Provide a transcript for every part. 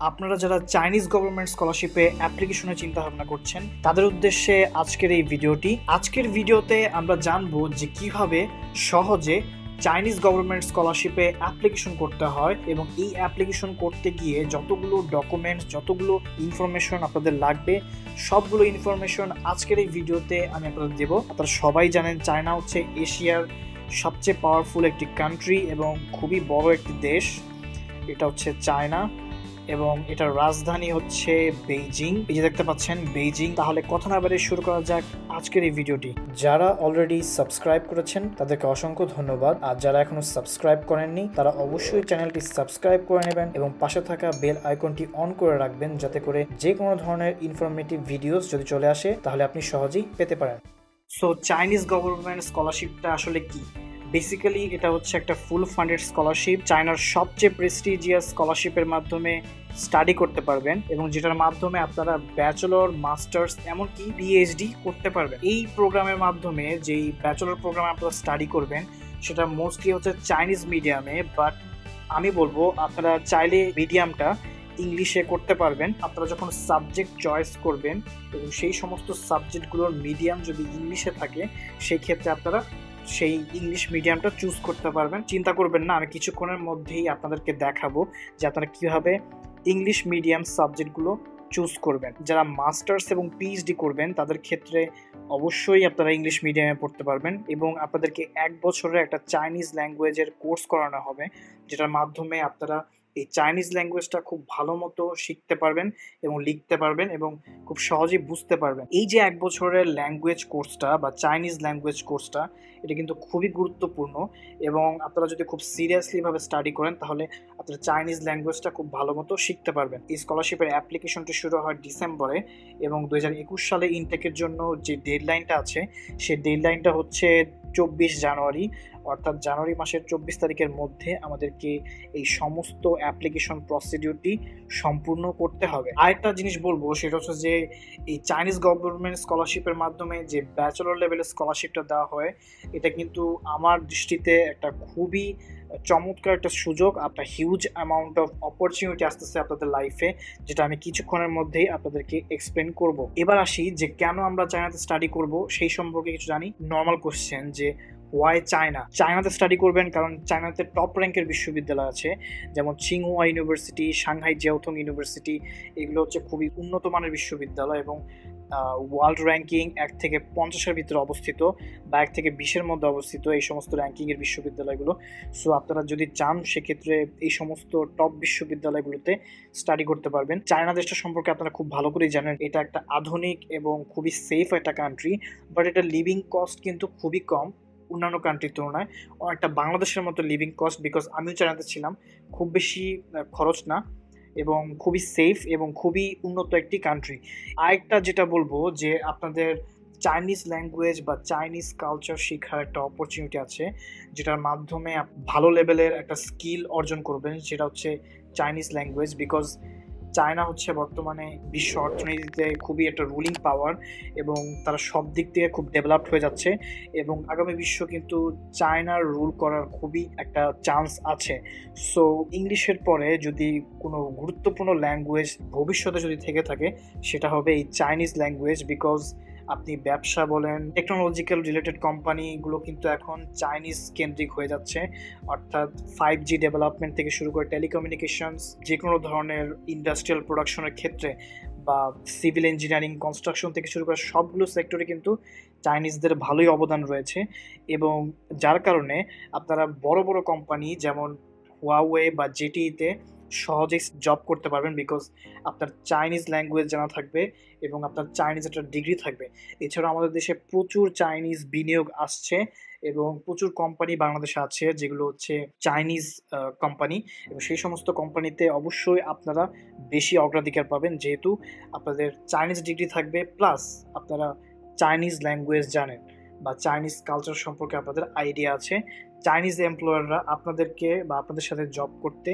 আপনারা যারা Chinese government স্কলারশিপে অ্যাপ্লিকেশনের চিন্তা ভাবনা করছেন তাদের উদ্দেশ্যে আজকের এই ভিডিওটি। আজকের ভিডিওতে আমরা জানবো যে কিভাবে সহজে চাইনিজ গভর্নমেন্ট স্কলারশিপে অ্যাপ্লিকেশন করতে হয় এবং এই অ্যাপ্লিকেশন করতে গিয়ে যতগুলো ডকুমেন্টস, যতগুলো ইনফরমেশন আপনাদের লাগবে সবগুলো ইনফরমেশন আজকের এই ভিডিওতে আমি আপনাদের দেবো। আপনারা সবাই জানেন চায়না হচ্ছে এশিয়ার সবচেয়ে পাওয়ারফুল একটি কান্ট্রি এবং খুবই বড় একটি দেশ। এটা হচ্ছে চায়না এবং এটার রাজধানী হচ্ছে বেইজিং। এই যে দেখতে পাচ্ছেন বেইজিং। তাহলে কথা না বাড়িয়ে শুরু করা যাক আজকের এই ভিডিওটি। যারা অলরেডি সাবস্ক্রাইব করেছেন তাদেরকে অসংখ্য ধন্যবাদ, আর যারা এখনো সাবস্ক্রাইব করেননি তারা অবশ্যই চ্যানেলটি সাবস্ক্রাইব করে নেবেন এবং পাশে থাকা বেল আইকনটি অন করে রাখবেন, যাতে করে যে কোনো ধরনের ইনফরমেটিভ ভিডিওস যদি চলে আসে তাহলে আপনি সহজেই পেতে পারেন। সো চাইনিজ গভর্নমেন্ট স্কলারশিপটা আসলে কি? বেসিক্যালি এটা হচ্ছে একটা ফুল ফান্ডেড স্কলারশিপ। চায়নার সবচেয়ে প্রেস্টিজিয়াস স্কলারশিপের মাধ্যমে স্টাডি করতে পারবেন এবং যেটার মাধ্যমে আপনারা ব্যাচেলর, মাস্টার্স, এমনকি পিএইচডি করতে পারবেন। এই প্রোগ্রামের মাধ্যমে যেই ব্যাচেলর প্রোগ্রামে আপনারা স্টাডি করবেন সেটা মোস্টলি হচ্ছে চাইনিজ মিডিয়ামে, বাট আমি বলবো আপনারা চাইলে মিডিয়ামটা ইংলিশে করতে পারবেন। আপনারা যখন সাবজেক্ট চয়েস করবেন এবং সেই সমস্ত সাবজেক্টগুলোর মিডিয়াম যদি ইংলিশে থাকে সেই ক্ষেত্রে আপনারা সেই ইংলিশ মিডিয়ামটা চুজ করতে পারবেন। চিন্তা করবেন না, আমি কিছুক্ষণের মধ্যেই আপনাদেরকে দেখাবো যে আপনারা কীভাবে ইংলিশ মিডিয়াম সাবজেক্টগুলো চুজ করবেন। যারা মাস্টার্স এবং পিএইচডি করবেন তাদের ক্ষেত্রে অবশ্যই আপনারা ইংলিশ মিডিয়ামে পড়তে পারবেন এবং আপনাদেরকে 1 বছরের একটা চাইনিজ ল্যাঙ্গুয়েজের কোর্স করানো হবে, যেটার মাধ্যমে আপনারা এই চাইনিজ ল্যাঙ্গুয়েজটা খুব ভালো মতো শিখতে পারবেন এবং লিখতে পারবেন এবং খুব সহজেই বুঝতে পারবেন। এই যে 1 বছরের ল্যাঙ্গুয়েজ কোর্সটা বা চাইনিজ ল্যাঙ্গুয়েজ কোর্সটা, এটা কিন্তু খুবই গুরুত্বপূর্ণ এবং আপনারা যদি খুব সিরিয়াসলিভাবে স্টাডি করেন তাহলে আপনারা চাইনিজ ল্যাঙ্গুয়েজটা খুব ভালো মতো শিখতে পারবেন। এই স্কলারশিপের অ্যাপ্লিকেশনটি শুরু হয় ডিসেম্বরে এবং 2021 সালে ইনটেকের জন্য যে ডেডলাইনটা আছে সেই ডেডলাইনটা হচ্ছে 24 জানুয়ারি, অর্থাৎ জানুয়ারি মাসের 24 তারিখের মধ্যে আমাদেরকে এই সমস্ত অ্যাপ্লিকেশন প্রসিডিউরটি সম্পূর্ণ করতে হবে। আরেকটা জিনিস বলবো সেটা হচ্ছে যে এই চাইনিজ গভর্নমেন্ট স্কলারশিপের মাধ্যমে যে ব্যাচেলর লেভেলের স্কলারশিপটা দেওয়া হয় এটা কিন্তু আমার দৃষ্টিতে একটা খুবই চমৎকার একটা সুযোগ। আপনার হিউজ অ্যামাউন্ট অফ অপরচুনিটি আসতেছে আপনাদের লাইফে, যেটা আমি কিছুক্ষণের মধ্যেই আপনাদেরকে এক্সপ্লেন করব। এবার আসি যে কেন আমরা চায়নাতে স্টাডি করব সেই সম্পর্কে কিছু জানি। নর্মাল কোশ্চেন যে ওয়াই চায়নাতে স্টাডি করবেন, কারণ চায়নাতে টপ র্যাঙ্কের বিশ্ববিদ্যালয় আছে, যেমন চিংহুয়া ইউনিভার্সিটি, সাংহাই জিয়াওথং ইউনিভার্সিটি। এগুলো হচ্ছে খুবই উন্নত মানের বিশ্ববিদ্যালয় এবং ওয়ার্ল্ড র্যাঙ্কিং 1 থেকে 50-এর ভিতরে অবস্থিত বা 1 থেকে 20-এর মধ্যে অবস্থিত এই সমস্ত র্যাঙ্কিংয়ের বিশ্ববিদ্যালয়গুলো। সো আপনারা যদি চান সেক্ষেত্রে এই সমস্ত টপ বিশ্ববিদ্যালয়গুলোতে স্টাডি করতে পারবেন। চায়না দেশটা সম্পর্কে আপনারা খুব ভালো করেই জানেন, এটা একটা আধুনিক এবং খুবই সেফ একটা কান্ট্রি, বাট এটা লিভিং কস্ট কিন্তু খুবই কম অন্যান্য কান্ট্রির তুলনায়। অনেকটা বাংলাদেশের মতো লিভিং কস্ট, বিকজ আমিও চায়নাতে ছিলাম। খুব বেশি খরচ না এবং খুবই সেফ এবং খুবই উন্নত একটি কান্ট্রি। আরেকটা যেটা বলবো যে আপনাদের চাইনিজ ল্যাঙ্গুয়েজ বা চাইনিজ কালচার শেখার একটা অপরচুনিটি আছে, যেটার মাধ্যমে ভালো লেভেলের একটা স্কিল অর্জন করবেন, সেটা হচ্ছে চাইনিজ ল্যাঙ্গুয়েজ। বিকজ চায়না হচ্ছে বর্তমানে বিশ্ব অর্থনীতিতে খুবই একটা রুলিং পাওয়ার এবং তারা সব দিক থেকে খুব ডেভেলপড হয়ে যাচ্ছে এবং আগামী বিশ্ব কিন্তু চায়নার রুল করার খুবই একটা চান্স আছে। সো ইংলিশের পরে যদি কোনো গুরুত্বপূর্ণ ল্যাঙ্গুয়েজ ভবিষ্যতে যদি থেকে থাকে সেটা হবে এই চাইনিজ ল্যাঙ্গুয়েজ। বিকজ আপনি ব্যবসা বলেন, টেকনোলজিক্যাল রিলেটেড কোম্পানিগুলো কিন্তু এখন চাইনিজ কেন্দ্রিক হয়ে যাচ্ছে, অর্থাৎ 5G ডেভেলপমেন্ট থেকে শুরু করে টেলিকমিউনিকেশনস, যে কোনো ধরনের ইন্ডাস্ট্রিয়াল প্রোডাকশনের ক্ষেত্রে বা সিভিল ইঞ্জিনিয়ারিং, কনস্ট্রাকশন থেকে শুরু করে সবগুলো সেক্টরে কিন্তু চাইনিজদের ভালোই অবদান রয়েছে এবং যার কারণে আপনারা বড় বড় কোম্পানি যেমন হুয়াওয়ে বা জেটিইতে সহজেই জব করতে পারবেন, বিকজ আপনার চাইনিজ ল্যাঙ্গুয়েজ জানা থাকবে এবং আপনার চাইনিজ একটা ডিগ্রি থাকবে। এছাড়াও আমাদের দেশে প্রচুর চাইনিজ বিনিয়োগ আসছে এবং প্রচুর কোম্পানি বাংলাদেশে আছে যেগুলো হচ্ছে চাইনিজ কোম্পানি, এবং সেই সমস্ত কোম্পানিতে অবশ্যই আপনারা বেশি অগ্রাধিকার পাবেন, যেহেতু আপনাদের চাইনিজ ডিগ্রি থাকবে প্লাস আপনারা চাইনিজ ল্যাঙ্গুয়েজ জানেন বা চাইনিজ কালচার সম্পর্কে আপনাদের আইডিয়া আছে। চাইনিজ এমপ্লয়াররা আপনাদেরকে বা আপনাদের সাথে জব করতে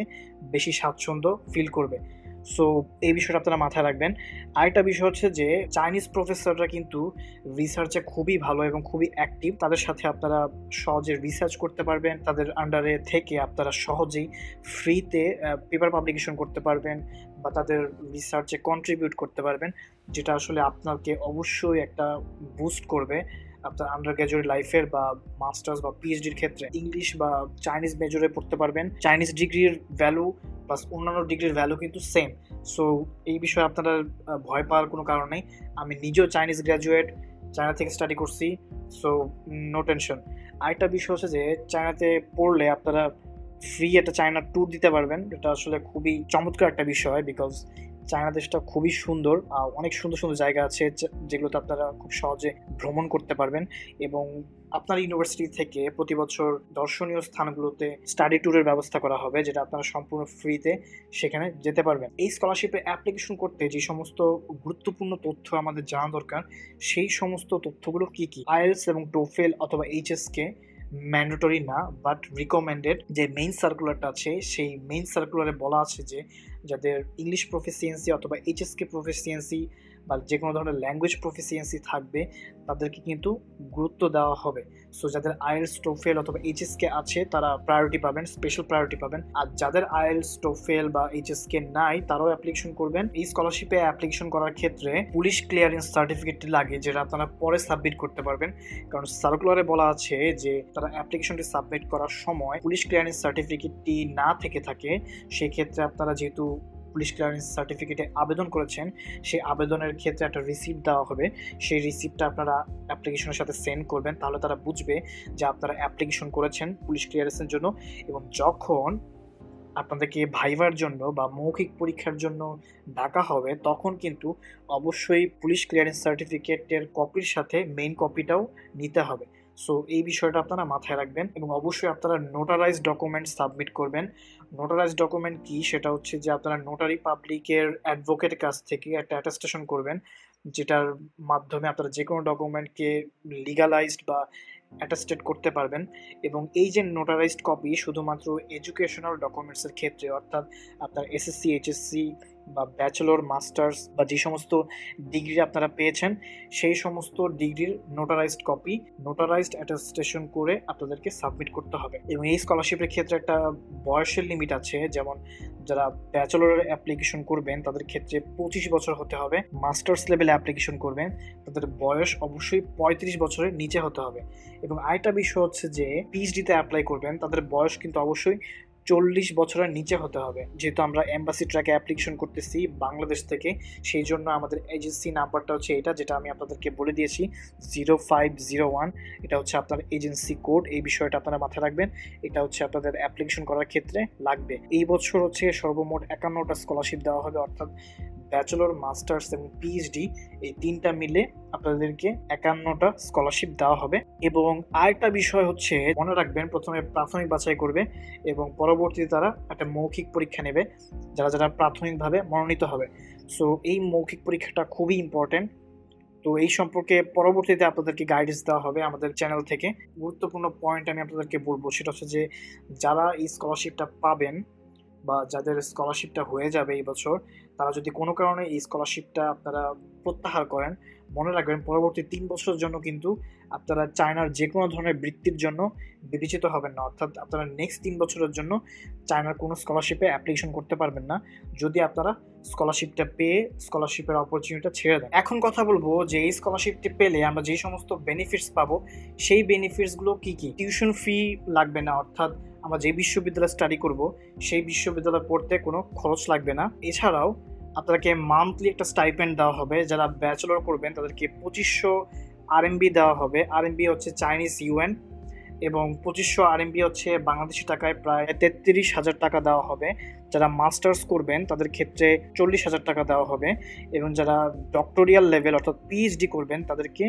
বেশি স্বাচ্ছন্দ্য ফিল করবে। সো এই বিষয়টা আপনারা মাথায় রাখবেন। আরেকটা বিষয় হচ্ছে যে চাইনিজ প্রফেসররা কিন্তু রিসার্চে খুবই ভালো এবং খুবই অ্যাক্টিভ। তাদের সাথে আপনারা সহজে রিসার্চ করতে পারবেন, তাদের আন্ডারে থেকে আপনারা সহজেই ফ্রিতে পেপার পাবলিকেশন করতে পারবেন বা তাদের রিসার্চে কন্ট্রিবিউট করতে পারবেন, যেটা আসলে আপনাকে অবশ্যই একটা বুস্ট করবে আপনার আন্ডার গ্র্যাজুয়েট লাইফের বা মাস্টার্স বা পিএইচডির ক্ষেত্রে। ইংলিশ বা চাইনিজ মেজরে পড়তে পারবেন। চাইনিজ ডিগ্রির ভ্যালু প্লাস অন্যান্য ডিগ্রির ভ্যালু কিন্তু সেম। সো এই বিষয়ে আপনারা ভয় পাওয়ার কোনো কারণ নেই। আমি নিজেও চাইনিজ গ্র্যাজুয়েট, চায়না থেকে স্টাডি করছি, সো নো টেনশন। আরেকটা বিষয় হচ্ছে যে চায়নাতে পড়লে আপনারা ফ্রি একটা চায়না ট্যুর দিতে পারবেন, এটা আসলে খুবই চমৎকার একটা বিষয়, বিকজ চায়না দেশটা খুবই সুন্দর, অনেক সুন্দর সুন্দর জায়গা আছে যেগুলোতে আপনারা খুব সহজে ভ্রমণ করতে পারবেন। এবং আপনার ইউনিভার্সিটি থেকে প্রতি বছর দর্শনীয় স্থানগুলোতে স্টাডি ট্যুরের ব্যবস্থা করা হবে, যেটা আপনারা সম্পূর্ণ ফ্রিতে সেখানে যেতে পারবেন। এই স্কলারশিপে অ্যাপ্লিকেশন করতে যে সমস্ত গুরুত্বপূর্ণ তথ্য আমাদের জানা দরকার, সেই সমস্ত তথ্যগুলো কি কি? আইএলটিএস এবং টোফেল অথবা এইচএসকে ম্যান্ডেটরি না, বাট রিকমেন্ডেড। যে মেইন সার্কুলারটা আছে, সেই মেইন সার্কুলারে বলা আছে যে যাদের ইংলিশ প্রফিসিয়েন্সি অথবা এইচএসকে প্রফিসিয়েন্সি বা যে কোনো ধরনের ল্যাঙ্গুয়েজ প্রফিসিয়েন্সি থাকবে তাদেরকে কিন্তু গুরুত্ব দেওয়া হবে। সো যাদের আইএলটিএস টোফেল অথবা এইচএসকে আছে তারা প্রায়োরিটি পাবেন, স্পেশাল প্রায়োরিটি পাবেন। আর যাদের আইএলটিএস টোফেল বা এইচএসকে নাই তারাও অ্যাপ্লিকেশন করবেন। এই স্কলারশিপে অ্যাপ্লিকেশন করার ক্ষেত্রে পুলিশ ক্লিয়ারেন্স সার্টিফিকেট লাগে, যেটা আপনারা পরে সাবমিট করতে পারবেন। কারণ সার্কুলারে বলা আছে যে তারা অ্যাপ্লিকেশনটি সাবমিট করার সময় পুলিশ ক্লিয়ারেন্স সার্টিফিকেটটি না থেকে থাকে, সেক্ষেত্রে আপনারা যেহেতু পুলিশ ক্লিয়ারেন্স সার্টিফিকেটে আবেদন করেছেন, সেই আবেদনের ক্ষেত্রে একটা রিসিপ্ট দেওয়া হবে। সেই রিসিপ্টটা আপনারা অ্যাপ্লিকেশনের সাথে সেন্ড করবেন, তাহলে তারা বুঝবে যে আপনারা অ্যাপ্লিকেশন করেছেন পুলিশ ক্লিয়ারেন্সের জন্য। এবং যখন আপনাদেরকে ভাইভার জন্য বা মৌখিক পরীক্ষার জন্য ডাকা হবে, তখন কিন্তু অবশ্যই পুলিশ ক্লিয়ারেন্স সার্টিফিকেটের কপির সাথে মেইন কপিটাও নিতে হবে। সো এই বিষয়টা আপনারা মাথায় রাখবেন। এবং অবশ্যই আপনারা নোটারাইজ ডকুমেন্ট সাবমিট করবেন। নোটারাইজ ডকুমেন্ট কি? সেটা হচ্ছে যে আপনারা নোটারি পাবলিকের অ্যাডভোকেটের কাছ থেকে একটা অ্যাটাস্টেশন করবেন, যেটার মাধ্যমে আপনারা যে কোনো ডকুমেন্টকে লিগালাইজড বা অ্যাটাস্টেড করতে পারবেন। এবং এই যে নোটারাইজড কপি শুধুমাত্র এডুকেশনাল ডকুমেন্টসের ক্ষেত্রে, অর্থাৎ আপনার এসএসসি, এইচএসসি বা ব্যাচেলর, মাস্টার্স বা যে সমস্ত ডিগ্রি আপনারা পেয়েছেন, সেই সমস্ত ডিগ্রির নোটারাইজড কপি, নোটারাইজড অ্যাটাস্টেশন করে আপনাদেরকে সাবমিট করতে হবে। এবং এই স্কলারশিপের ক্ষেত্রে একটা বয়সের লিমিট আছে, যেমন যারা ব্যাচেলরের অ্যাপ্লিকেশন করবেন তাদের ক্ষেত্রে 25 বছর হতে হবে। মাস্টার্স লেভেলে অ্যাপ্লিকেশন করবেন তাদের বয়স অবশ্যই 35 বছরের নিচে হতে হবে। এবং আরেকটা বিষয় হচ্ছে যে পিএইচডিতে অ্যাপ্লাই করবেন তাদের বয়স কিন্তু অবশ্যই 40 বছরের নিচে হতে হবে। যেহেতু আমরা এম্বাসি ট্র্যাকে অ্যাপ্লিকেশন করতেছি বাংলাদেশ থেকে, সেই জন্য আমাদের এজেন্সি নাম্বারটা হচ্ছে এটা, যেটা আমি আপনাদেরকে বলে দিয়েছি 0501। এটা হচ্ছে আপনার এজেন্সি কোড। এই বিষয়টা আপনারা মাথায় রাখবেন, এটা হচ্ছে আপনাদের অ্যাপ্লিকেশন করার ক্ষেত্রে লাগবে। এই বছর হচ্ছে সর্বমোট 51টা স্কলারশিপ দেওয়া হবে, অর্থাৎ ব্যাচেলর, মাস্টার্স এবং পিএইচডি এই তিনটা মিলে আপনাদেরকে 51টা স্কলারশিপ দেওয়া হবে। এবং আরেকটা বিষয় হচ্ছে মনে রাখবেন, প্রথমে প্রাথমিক বাছাই করবে এবং পরবর্তীতে তারা একটা মৌখিক পরীক্ষা নেবে যারা যারা প্রাথমিকভাবে মনোনীত হবে। সো এই মৌখিক পরীক্ষাটা খুবই ইম্পর্টেন্ট। তো এই সম্পর্কে পরবর্তীতে আপনাদেরকে গাইডেন্স দেওয়া হবে আমাদের চ্যানেল থেকে। গুরুত্বপূর্ণ পয়েন্ট আমি আপনাদেরকে বলবো, সেটা হচ্ছে যে যারা এই স্কলারশিপটা পাবেন বা যাদের স্কলারশিপটা হয়ে যাবে এই বছর, তারা যদি কোনো কারণে এই স্কলারশিপটা আপনারা প্রত্যাহার করেন, মনে রাখবেন পরবর্তী 3 বছরের জন্য কিন্তু আপনারা চায়নার যে কোনো ধরনের বৃত্তির জন্য বিবেচিত হবেন না। অর্থাৎ আপনারা নেক্সট 3 বছরের জন্য চায়নার কোনো স্কলারশিপে অ্যাপ্লিকেশন করতে পারবেন না, যদি আপনারা স্কলারশিপটা পেয়ে স্কলারশিপের অপরচুনিটিটা ছেড়ে দেন। এখন কথা বলবো যে এই স্কলারশিপটি পেলে আমরা যে সমস্ত বেনিফিটস পাবো, সেই বেনিফিটসগুলো কি কি? টিউশন ফি লাগবে না, অর্থাৎ আমরা যে বিশ্ববিদ্যালয়ে স্টাডি করব সেই বিশ্ববিদ্যালয়ে পড়তে কোনো খরচ লাগবে না। এছাড়াও আপনাদেরকে মান্থলি একটা স্টাইপেন্ড দেওয়া হবে। যারা ব্যাচেলর করবেন তাদেরকে 2500 আরএমবি দেওয়া হবে। আরএমবি হচ্ছে চাইনিজ ইউএন, এবং 2500 আরএমবি হচ্ছে বাংলাদেশি টাকায় প্রায় 33,000 টাকা দেওয়া হবে। যারা মাস্টার্স করবেন তাদের ক্ষেত্রে 40,000 টাকা দেওয়া হবে। এবং যারা ডক্টরিয়াল লেভেল অর্থাৎ পিএইচডি করবেন তাদেরকে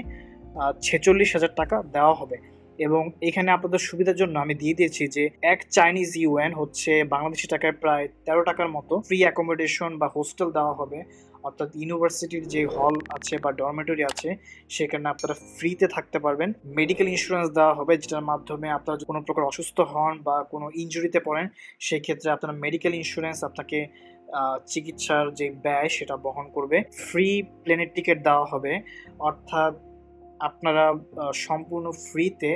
46,000 টাকা দেওয়া হবে। এবং এখানে আপনাদের সুবিধার জন্য আমি দিয়ে দিয়েছি যে এক চাইনিজ ইউএন হচ্ছে বাংলাদেশি টাকায় প্রায় 13 টাকার মতো। ফ্রি অ্যাকোমোডেশন বা হোস্টেল দেওয়া হবে, অর্থাৎ ইউনিভার্সিটির যে হল আছে বা ডরমেটরি আছে সেখানে আপনারা ফ্রিতে থাকতে পারবেন। মেডিকেল ইন্স্যুরেন্স দেওয়া হবে, যেটার মাধ্যমে আপনারা কোনো প্রকার অসুস্থ হন বা কোনো ইনজুরিতে পড়েন, সেই ক্ষেত্রে আপনারা মেডিকেল ইন্স্যুরেন্স আপনাকে চিকিৎসার যে ব্যয় সেটা বহন করবে। ফ্রি প্লেনের টিকিট দেওয়া হবে, অর্থাৎ আপনারা সম্পূর্ণ ফ্রিতে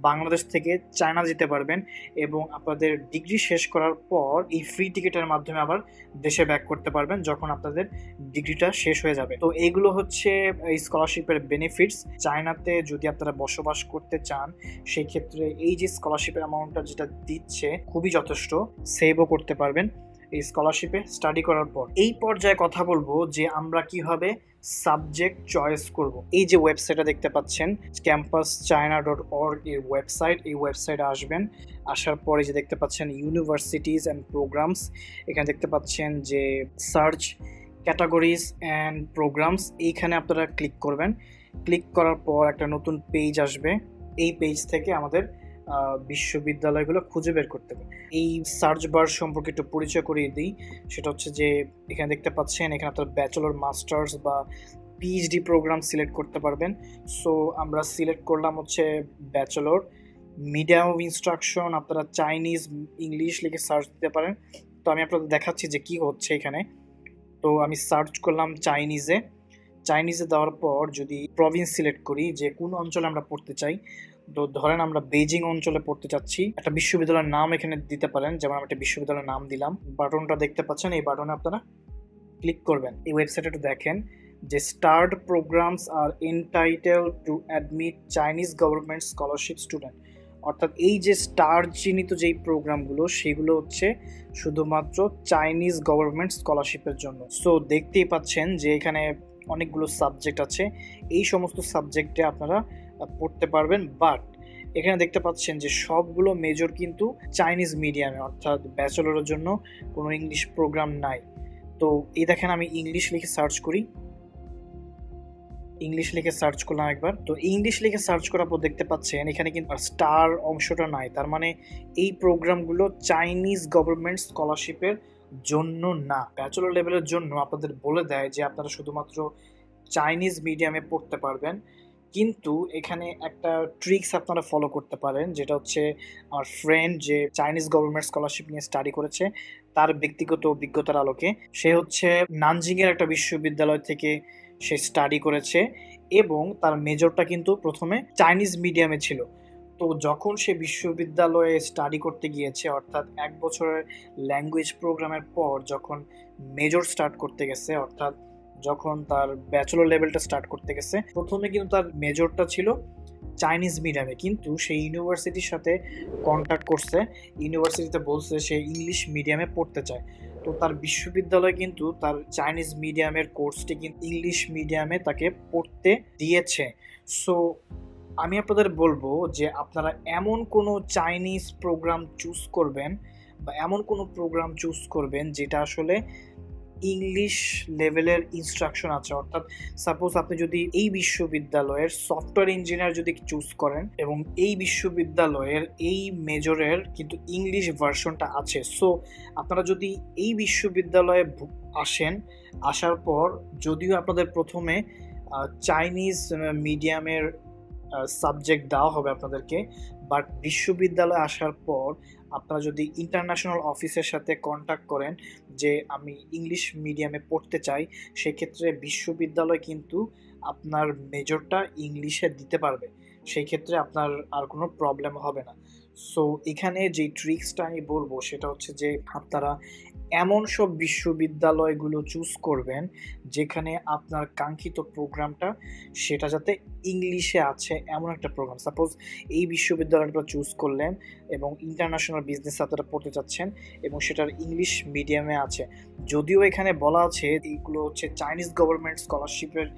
বাংলাদেশ থেকে চায়না যেতে পারবেন এবং আপনাদের ডিগ্রি শেষ করার পর এই ফ্রি টিকিটের মাধ্যমে আবার দেশে ব্যাক করতে পারবেন যখন আপনাদের ডিগ্রিটা শেষ হয়ে যাবে। তো এইগুলো হচ্ছে এই স্কলারশিপের বেনিফিটস। চায়নাতে যদি আপনারা বসবাস করতে চান সেই ক্ষেত্রে এই যে স্কলারশিপের অ্যামাউন্টটা যেটা দিচ্ছে খুবই যথেষ্ট, সেভও করতে পারবেন এই স্কলারশিপে স্টাডি করার পর। এই পর্যায়ে কথা বলবো যে আমরা কিভাবে সাবজেক্ট চয়েস করব। এই যে ওয়েবসাইটটা দেখতে পাচ্ছেন campuschina.org এই ওয়েবসাইটে আসবেন। আসার পরে যে দেখতে পাচ্ছেন ইউনিভার্সিটিজ অ্যান্ড প্রোগ্রামস, এখানে দেখতে পাচ্ছেন যে সার্চ ক্যাটাগরিজ অ্যান্ড প্রোগ্রামস, এইখানে আপনারা ক্লিক করবেন। ক্লিক করার পর একটা নতুন পেজ আসবে। এই পেজ থেকে আমাদের বিশ্ববিদ্যালয়গুলো খুঁজে বের করতে হবে। এই সার্চ বার সম্পর্কে একটু পরিচয় করিয়ে দিই। সেটা হচ্ছে যে এখানে দেখতে পাচ্ছেন এখানে আপনারা ব্যাচেলর, মাস্টার্স বা পিএইচডি প্রোগ্রাম সিলেক্ট করতে পারবেন। সো আমরা সিলেক্ট করলাম হচ্ছে ব্যাচেলর। মিডিয়াম অফ ইনস্ট্রাকশন আপনারা চাইনিজ, ইংলিশ লিখে সার্চ দিতে পারেন। তো আমি আপনাদের দেখাচ্ছি যে কি হচ্ছে এখানে। তো আমি সার্চ করলাম চাইনিজে দেওয়ার পর যদি প্রভিন্স সিলেক্ট করি যে কোন অঞ্চলে আমরা পড়তে চাই, তো ধরেন আমরা বেজিং অঞ্চলে পড়তে চাচ্ছি, একটা বিশ্ববিদ্যালয়ের নাম এখানে দিতে পারেন। যেমন আমি একটা বিশ্ববিদ্যালয়ের নাম দিলাম। বাটনটা দেখতে পাচ্ছেন, এই বাটনে আপনারা ক্লিক করবেন। এই ওয়েবসাইটে একটু দেখেন যে start programs are entitled to admit Chinese government scholarship student, অর্থাৎ এই যে স্টার চিহ্নিত যেই প্রোগ্রামগুলো সেগুলো হচ্ছে শুধুমাত্র চাইনিজ গভর্নমেন্ট স্কলারশিপের জন্য। সো দেখতেই পাচ্ছেন যে এখানে অনেকগুলো সাবজেক্ট আছে, এই সমস্ত সাবজেক্টে আপনারা পড়তে পারবেন। বাট এখানে দেখতে পাচ্ছেন যে সবগুলো মেজর কিন্তু চাইনিজ মিডিয়ামে, অর্থাৎ ব্যাচেলরের জন্য কোনো ইংলিশ প্রোগ্রাম নাই। তো এই দেখেন আমি ইংলিশ লিখে সার্চ করি, ইংলিশ লিখে সার্চ করলাম একবার। তো ইংলিশ লিখে সার্চ করার পর দেখতে পাচ্ছেন এখানে কিন্তু স্টার অংশটা নাই। তার মানে এই প্রোগ্রামগুলো চাইনিজ গভর্নমেন্ট স্কলারশিপের জন্য না, ব্যাচেলর লেভেলের জন্য আপনাদের বলে দেয় যে আপনারা শুধুমাত্র চাইনিজ মিডিয়ামে পড়তে পারবেন। কিন্তু এখানে একটা ট্রিক্স আপনারা ফলো করতে পারেন, যেটা হচ্ছে আমার ফ্রেন্ড যে চাইনিজ গভর্নমেন্ট স্কলারশিপ নিয়ে স্টাডি করেছে তার ব্যক্তিগত অভিজ্ঞতার আলোকে। সে হচ্ছে নানজিংয়ের একটা বিশ্ববিদ্যালয় থেকে সে স্টাডি করেছে এবং তার মেজরটা কিন্তু প্রথমে চাইনিজ মিডিয়ামে ছিল। তো যখন সে বিশ্ববিদ্যালয়ে স্টাডি করতে গিয়েছে, অর্থাৎ 1 বছরের ল্যাঙ্গুয়েজ প্রোগ্রামের পর যখন মেজর স্টার্ট করতে গেছে, অর্থাৎ যখন তার ব্যাচেলর লেভেলটা স্টার্ট করতে গেছে, প্রথমে কিন্তু তার মেজরটা ছিল চাইনিজ মিডিয়ামে, কিন্তু সেই ইউনিভার্সিটির সাথে কন্ট্যাক্ট করছে, ইউনিভার্সিটিতে বলছে সে ইংলিশ মিডিয়ামে পড়তে চায়। তো তার বিশ্ববিদ্যালয় কিন্তু তার চাইনিজ মিডিয়ামের কোর্সটি কিন্তু ইংলিশ মিডিয়ামে তাকে পড়তে দিয়েছে। সো আমি আপনাদের বলবো যে আপনারা এমন কোনো চাইনিজ প্রোগ্রাম চুজ করবেন বা এমন কোনো প্রোগ্রাম চুজ করবেন যেটা আসলে ইংলিশ লেভেলের ইনস্ট্রাকশন আছে। অর্থাৎ সাপোজ আপনি যদি এই বিশ্ববিদ্যালয়ের সফটওয়্যার ইঞ্জিনিয়ার যদি চুজ করেন এবং এই বিশ্ববিদ্যালয়ের এই মেজরের কিন্তু ইংলিশ ভার্সনটা আছে, সো আপনারা যদি এই বিশ্ববিদ্যালয়ে আসার পর যদিও আপনাদের প্রথমে চাইনিজ মিডিয়ামের সাবজেক্ট দেওয়া হবে আপনাদেরকে, বাট বিশ্ববিদ্যালয়ে আসার পর আপনারা যদি ইন্টারন্যাশনাল অফিসের সাথে কন্ট্যাক্ট করেন যে আমি ইংলিশ মিডিয়ামে পড়তে চাই, সেক্ষেত্রে বিশ্ববিদ্যালয় কিন্তু আপনার মেজরটা ইংলিশে দিতে পারবে। সেই ক্ষেত্রে আপনার আর কোনো প্রবলেম হবে না। সো এখানে যে ট্রিক্সটা আমি বলবো সেটা হচ্ছে যে আপনারা এমন সব বিশ্ববিদ্যালয়গুলো চুজ করবেন যেখানে আপনার কাঙ্ক্ষিত প্রোগ্রামটা সেটা যাতে ইংলিশে আছে এমন একটা প্রোগ্রাম। সাপোজ এই বিশ্ববিদ্যালয়টা চুজ করলেন এবং ইন্টারন্যাশনাল বিজনেস আপনারা পড়তে চাচ্ছেন এবং সেটার ইংলিশ মিডিয়ামে আছে, যদিও এখানে বলা আছে এইগুলো হচ্ছে চাইনিজ গভর্নমেন্ট স্কলারশিপের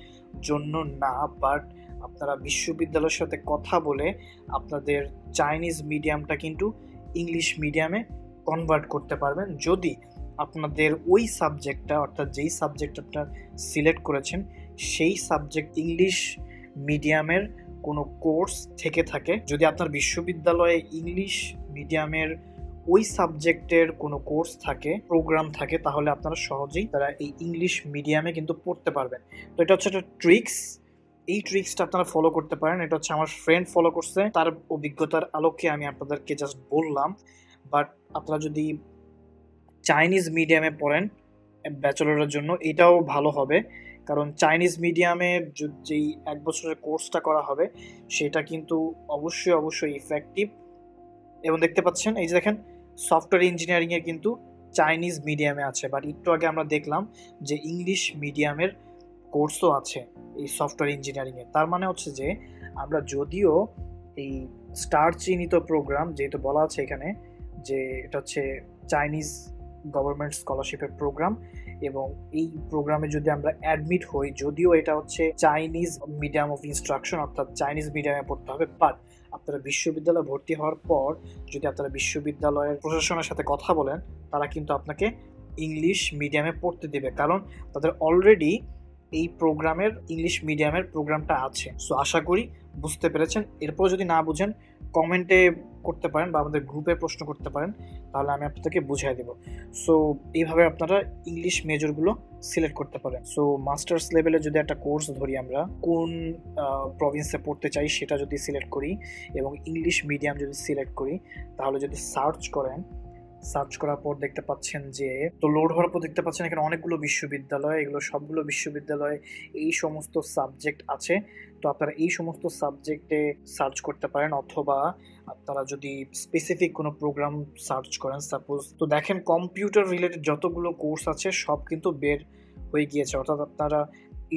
জন্য না, বাট আপনারা বিশ্ববিদ্যালয়ের সাথে কথা বলে আপনাদের চাইনিজ মিডিয়ামটা কিন্তু ইংলিশ মিডিয়ামে কনভার্ট করতে পারবেন যদি আপনাদের ওই সাবজেক্টটা, অর্থাৎ যেই সাবজেক্ট আপনার সিলেক্ট করেছেন সেই সাবজেক্ট ইংলিশ মিডিয়ামের কোনো কোর্স থেকে থাকে। যদি আপনার বিশ্ববিদ্যালয়ে ইংলিশ মিডিয়ামের ওই সাবজেক্টের কোনো কোর্স থাকে, প্রোগ্রাম থাকে, তাহলে আপনারা সহজেই তারা এই ইংলিশ মিডিয়ামে কিন্তু পড়তে পারবেন। তো এটা হচ্ছে একটা ট্রিক্স, এই ট্রিক্সটা আপনারা ফলো করতে পারেন। এটা হচ্ছে আমার ফ্রেন্ড ফলো করছে, তার অভিজ্ঞতার আলোকে আমি আপনাদেরকে জাস্ট বললাম। বাট আপনারা যদি চাইনিজ মিডিয়ামে পড়েন ব্যাচেলরের জন্য এটাও ভালো হবে, কারণ চাইনিজ মিডিয়ামে যেই 1 বছরের কোর্সটা করা হবে সেটা কিন্তু অবশ্যই ইফেক্টিভ। এবং দেখতে পাচ্ছেন এই যে দেখেন সফটওয়্যার ইঞ্জিনিয়ারিংয়ে কিন্তু চাইনিজ মিডিয়ামে আছে, বাট একটু আগে আমরা দেখলাম যে ইংলিশ মিডিয়ামের কোর্সও আছে এই সফটওয়্যার ইঞ্জিনিয়ারিংয়ে। তার মানে হচ্ছে যে আমরা যদিও এই স্টার চিহ্নিত প্রোগ্রাম, যেহেতু বলা আছে এখানে যে এটা হচ্ছে চাইনিজ গভর্নমেন্ট স্কলারশিপের প্রোগ্রাম, এবং এই প্রোগ্রামে যদি আমরা অ্যাডমিট হই, যদিও এটা হচ্ছে চাইনিজ মিডিয়াম অফ ইনস্ট্রাকশন অর্থাৎ চাইনিজ মিডিয়ামে পড়তে হবে, বাট আপনারা বিশ্ববিদ্যালয়ে ভর্তি হওয়ার পর যদি আপনারা বিশ্ববিদ্যালয়ের প্রশাসনের সাথে কথা বলেন, তারা কিন্তু আপনাকে ইংলিশ মিডিয়ামে পড়তে দেবে, কারণ তাদের অলরেডি এই প্রোগ্রামের ইংলিশ মিডিয়ামের প্রোগ্রামটা আছে। সো আশা করি বুঝতে পেরেছেন। এরপর যদি না বুঝেন কমেন্টে করতে পারেন বা আমাদের গ্রুপে প্রশ্ন করতে পারেন, তাহলে আমি আপনাদেরকে বুঝিয়ে দেব। সো এইভাবে আপনারা ইংলিশ মেজরগুলো সিলেক্ট করতে পারেন। সো মাস্টার্স লেভেলে যদি একটা কোর্স ধরি, আমরা কোন প্রভিন্সে পড়তে চাই সেটা যদি সিলেক্ট করি এবং ইংলিশ মিডিয়াম যদি সিলেক্ট করি, তাহলে যদি সার্চ করেন, সার্চ করার পর দেখতে পাচ্ছেন যে তো লোড হওয়ার পর দেখতে পাচ্ছেন এখানে অনেকগুলো বিশ্ববিদ্যালয়, এগুলো সবগুলো বিশ্ববিদ্যালয়ে এই সমস্ত সাবজেক্ট আছে। তো আপনারা এই সমস্ত সাবজেক্টে সার্চ করতে পারেন, অথবা আপনারা যদি স্পেসিফিক কোনো প্রোগ্রাম সার্চ করেন সাপোজ, তো দেখেন কম্পিউটার রিলেটেড যতগুলো কোর্স আছে সব কিন্তু বের হয়ে গিয়েছে। অর্থাৎ আপনারা